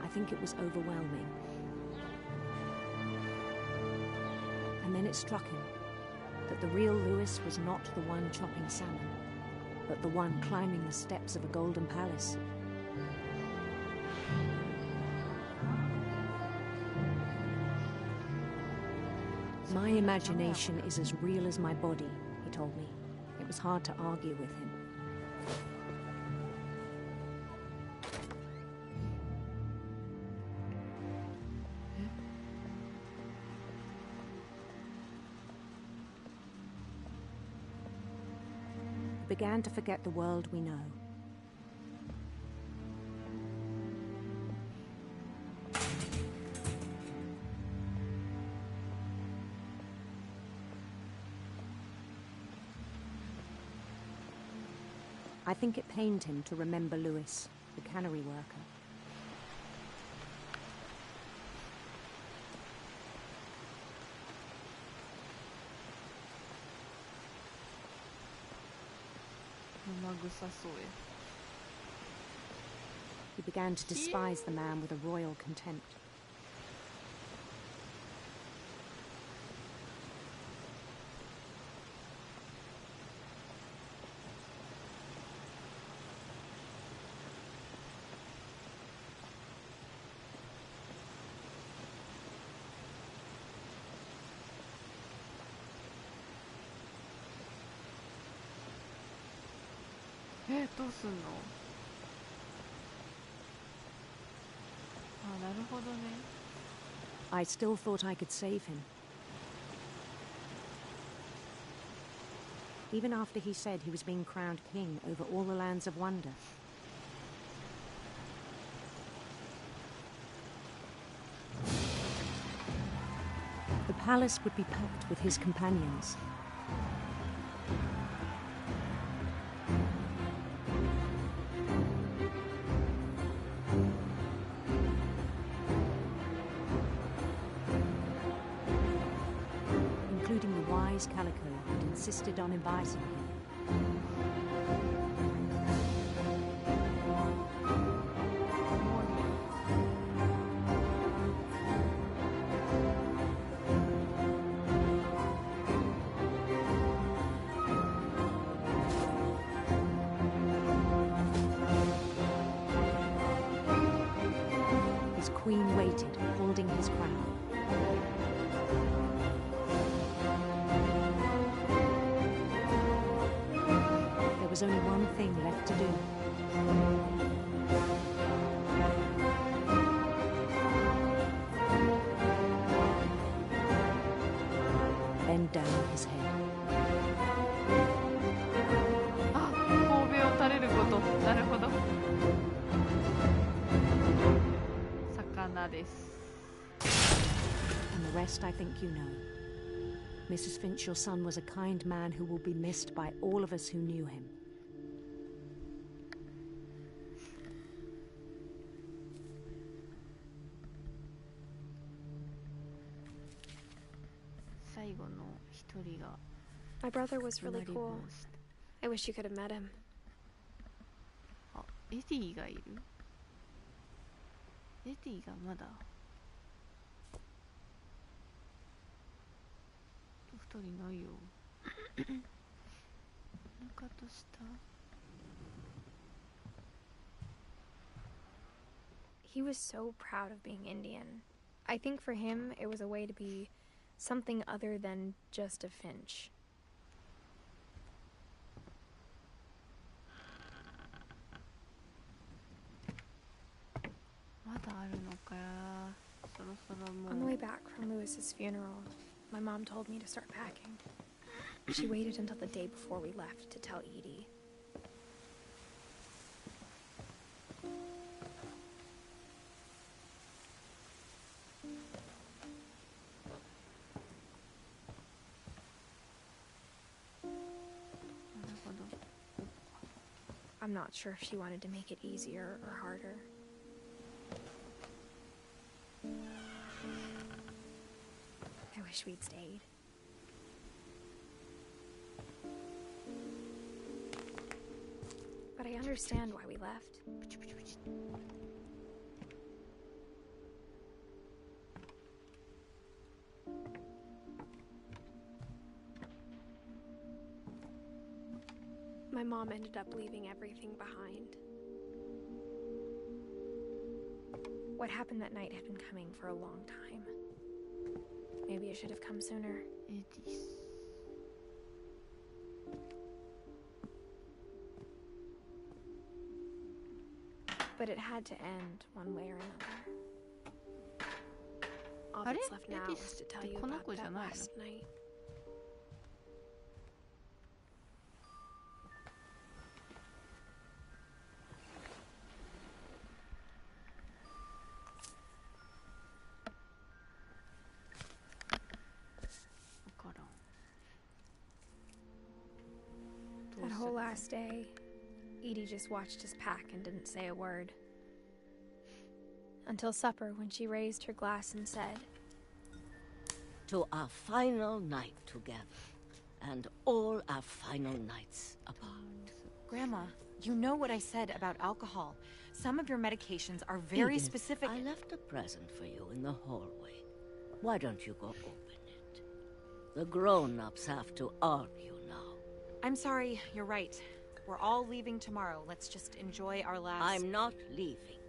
I think it was overwhelming. And then it struck him that the real Louis was not the one chopping salmon, but the one climbing the steps of a golden palace. My imagination is as real as my body, he told me. It was hard to argue with him. Began to forget the world we know. I think it pained him to remember Louis, the cannery worker. He began to despise the man with a royal contempt. I still thought I could save him. Even after he said he was being crowned king over all the lands of wonder. The palace would be packed with his companions. Calico had insisted on inviting him. His queen waited, holding his crown. There was only one thing left to do. Bend down his head. あ、神戸を垂れること。なるほど。魚です。And the rest I think you know. Mrs. Finch, your son was a kind man who will be missed by all of us who knew him. My brother was really cool. I wish you could have met him. あ、エディがいる？エディがまだ一人ないよ。中と下。He was so proud of being Indian. I think for him, it was a way to be something other than just a Finch. On the way back from Lewis's funeral, my mom told me to start packing. She waited until the day before we left to tell Edie. I'm not sure if she wanted to make it easier or harder. I wish we'd stayed. But I understand why we left. My mom ended up leaving everything behind. What happened that night had been coming for a long time. Maybe it should have come sooner. But it had to end one way or another. All that's left now is to tell you about that last night. That whole last day, Edie just watched us pack and didn't say a word. Until supper, when she raised her glass and said, "To our final night together, and all our final nights apart." Grandma, you know what I said about alcohol. Some of your medications are very Edith, specific. I left a present for you in the hallway. Why don't you go open it? The grown-ups have to argue now. I'm sorry, you're right. We're all leaving tomorrow. Let's just enjoy our last... I'm not leaving.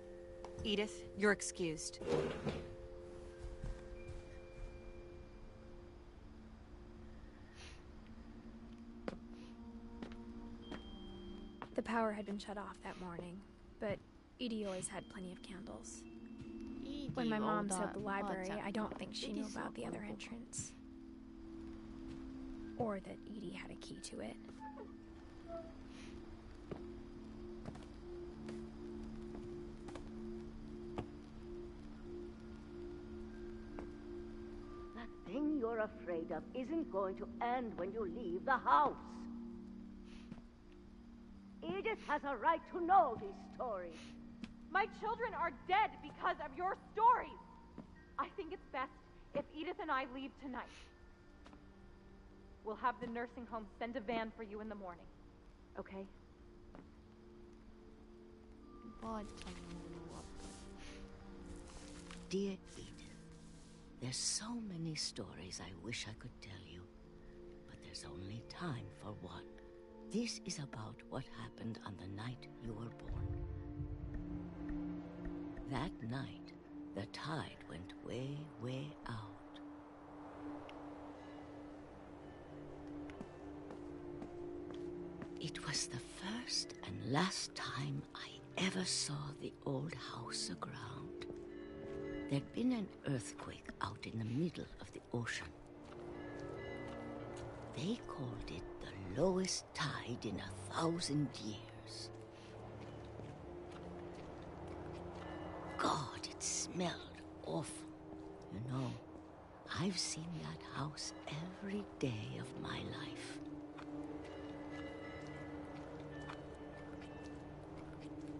Edith, you're excused. The power had been shut off that morning, but Edie always had plenty of candles. When my mom said the library, I don't think she knew about the other entrance. Or that Edie had a key to it. That thing you're afraid of isn't going to end when you leave the house. Edith has a right to know these stories. My children are dead because of your stories. I think it's best if Edith and I leave tonight. We'll have the nursing home send a van for you in the morning. Okay? Dear Edith, there's so many stories I wish I could tell you, but there's only time for one. This is about what happened on the night you were born. That night, the tide went way, way out. It was the first and last time I ever saw the old house aground. There'd been an earthquake out in the middle of the ocean. They called it the lowest tide in 1,000 years. God, it smelled awful. You know, I've seen that house every day of my life.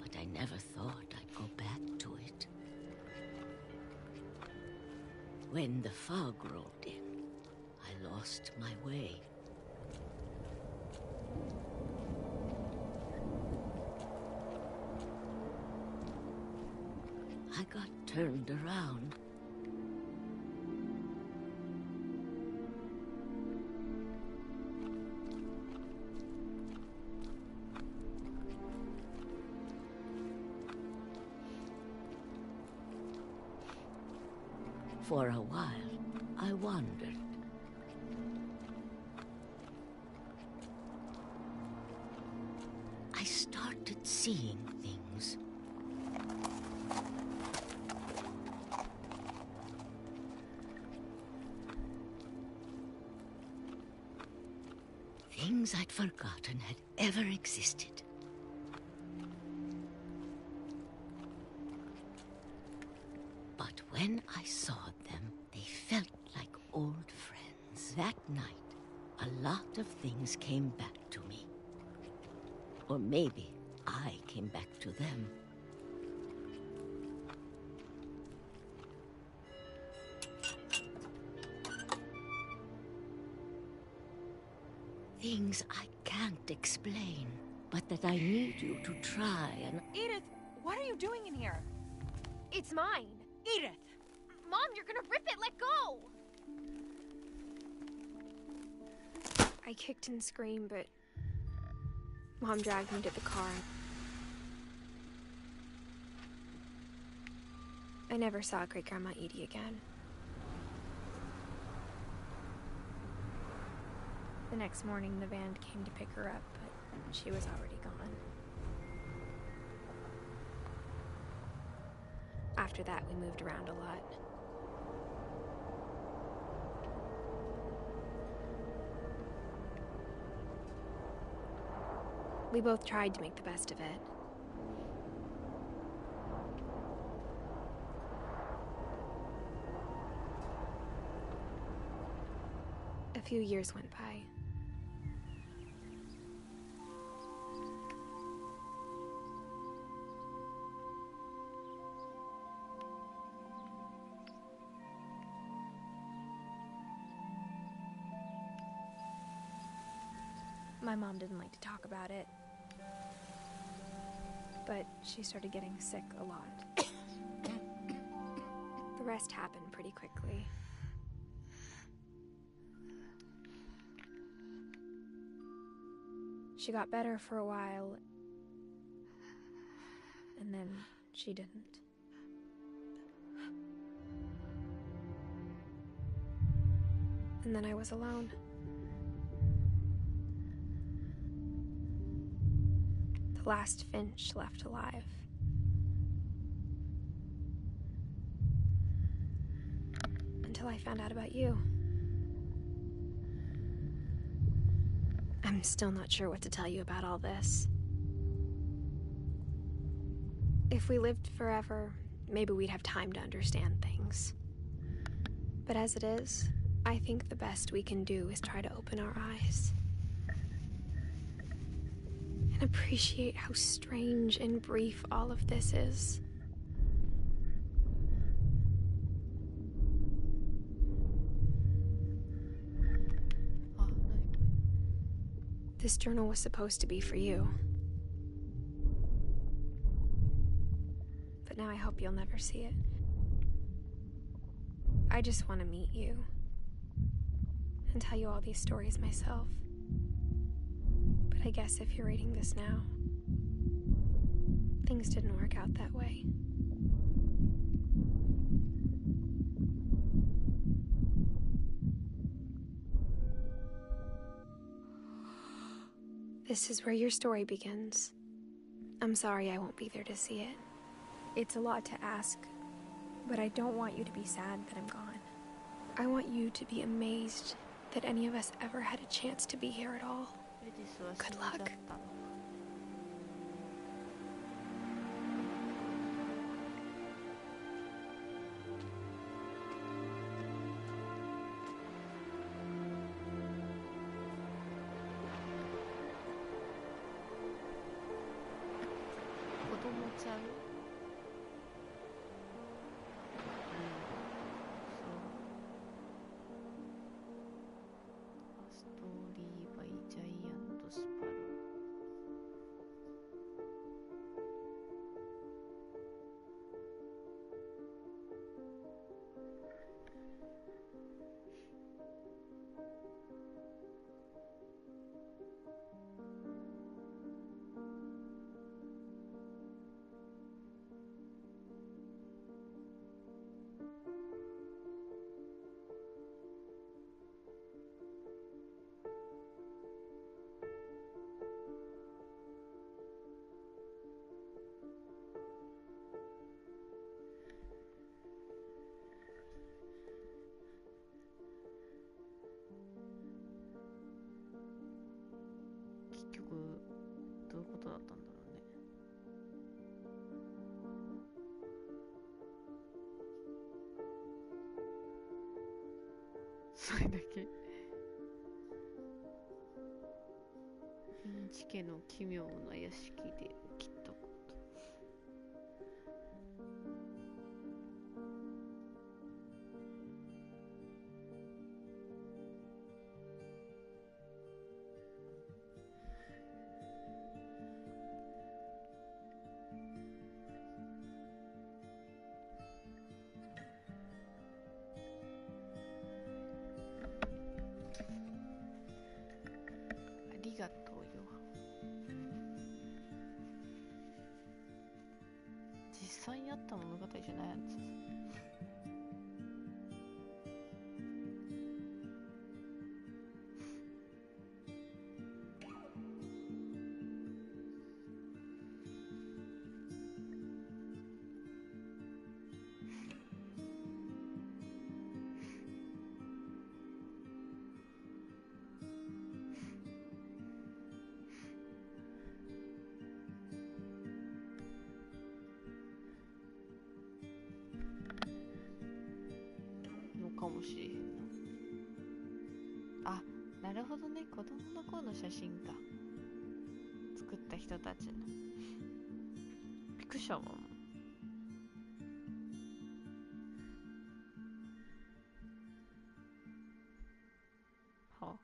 But I never thought I'd go back to it. When the fog rolled in, I lost my way. I got turned around. For a while, I wondered. I started seeing things. Things I'd forgotten had ever existed. But when I saw them, they felt like old friends. That night, a lot of things came back to me. Or maybe I came back to them. Things I can't explain, but that I need you to try and... Edith, what are you doing in here? It's mine. Edith! Mom, you're gonna rip it! Let go! I kicked and screamed, but Mom dragged me to the car. I never saw Great-Grandma Edie again. The next morning, the van came to pick her up, but she was already gone. After that, we moved around a lot. We both tried to make the best of it. A few years went by. My mom didn't like to talk about it, but she started getting sick a lot. The rest happened pretty quickly. She got better for a while, and then she didn't. And then I was alone. The last Finch left alive. Until I found out about you. I'm still not sure what to tell you about all this. If we lived forever, maybe we'd have time to understand things. But as it is, I think the best we can do is try to open our eyes. And appreciate how strange and brief all of this is. This journal was supposed to be for you. But now I hope you'll never see it. I just want to meet you and tell you all these stories myself. But I guess if you're reading this now, things didn't work out that way. This is where your story begins. I'm sorry I won't be there to see it. It's a lot to ask, but I don't want you to be sad that I'm gone. I want you to be amazed that any of us ever had a chance to be here at all. Good luck. ことだったんだろうね。それだけ。フィンチ家の奇妙な屋敷で起きたこと。ありがとうよ。実際にあった物語じゃないやつ。かもしれへんな。あ、なるほどね。子供の頃の写真か。作った人たちの。びっくりしたわ。はあ。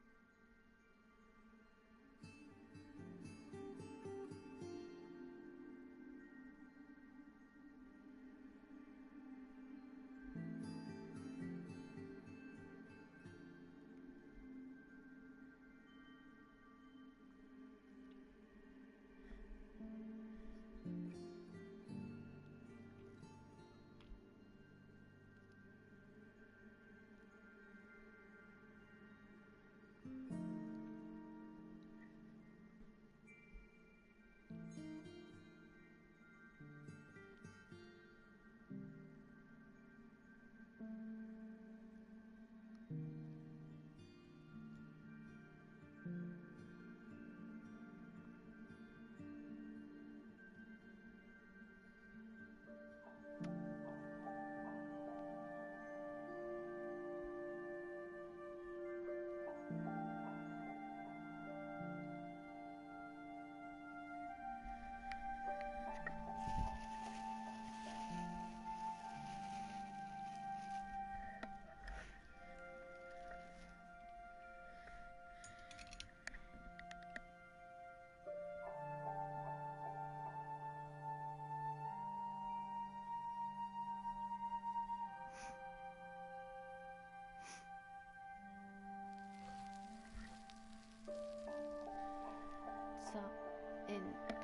ザ・エンド。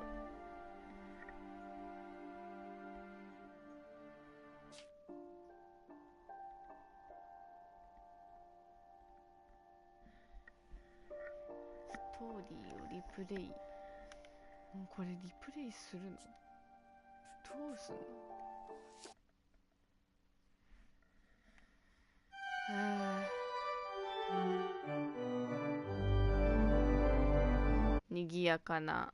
ストーリーをリプレイ。もうこれリプレイするの？どうすんの？賑やかな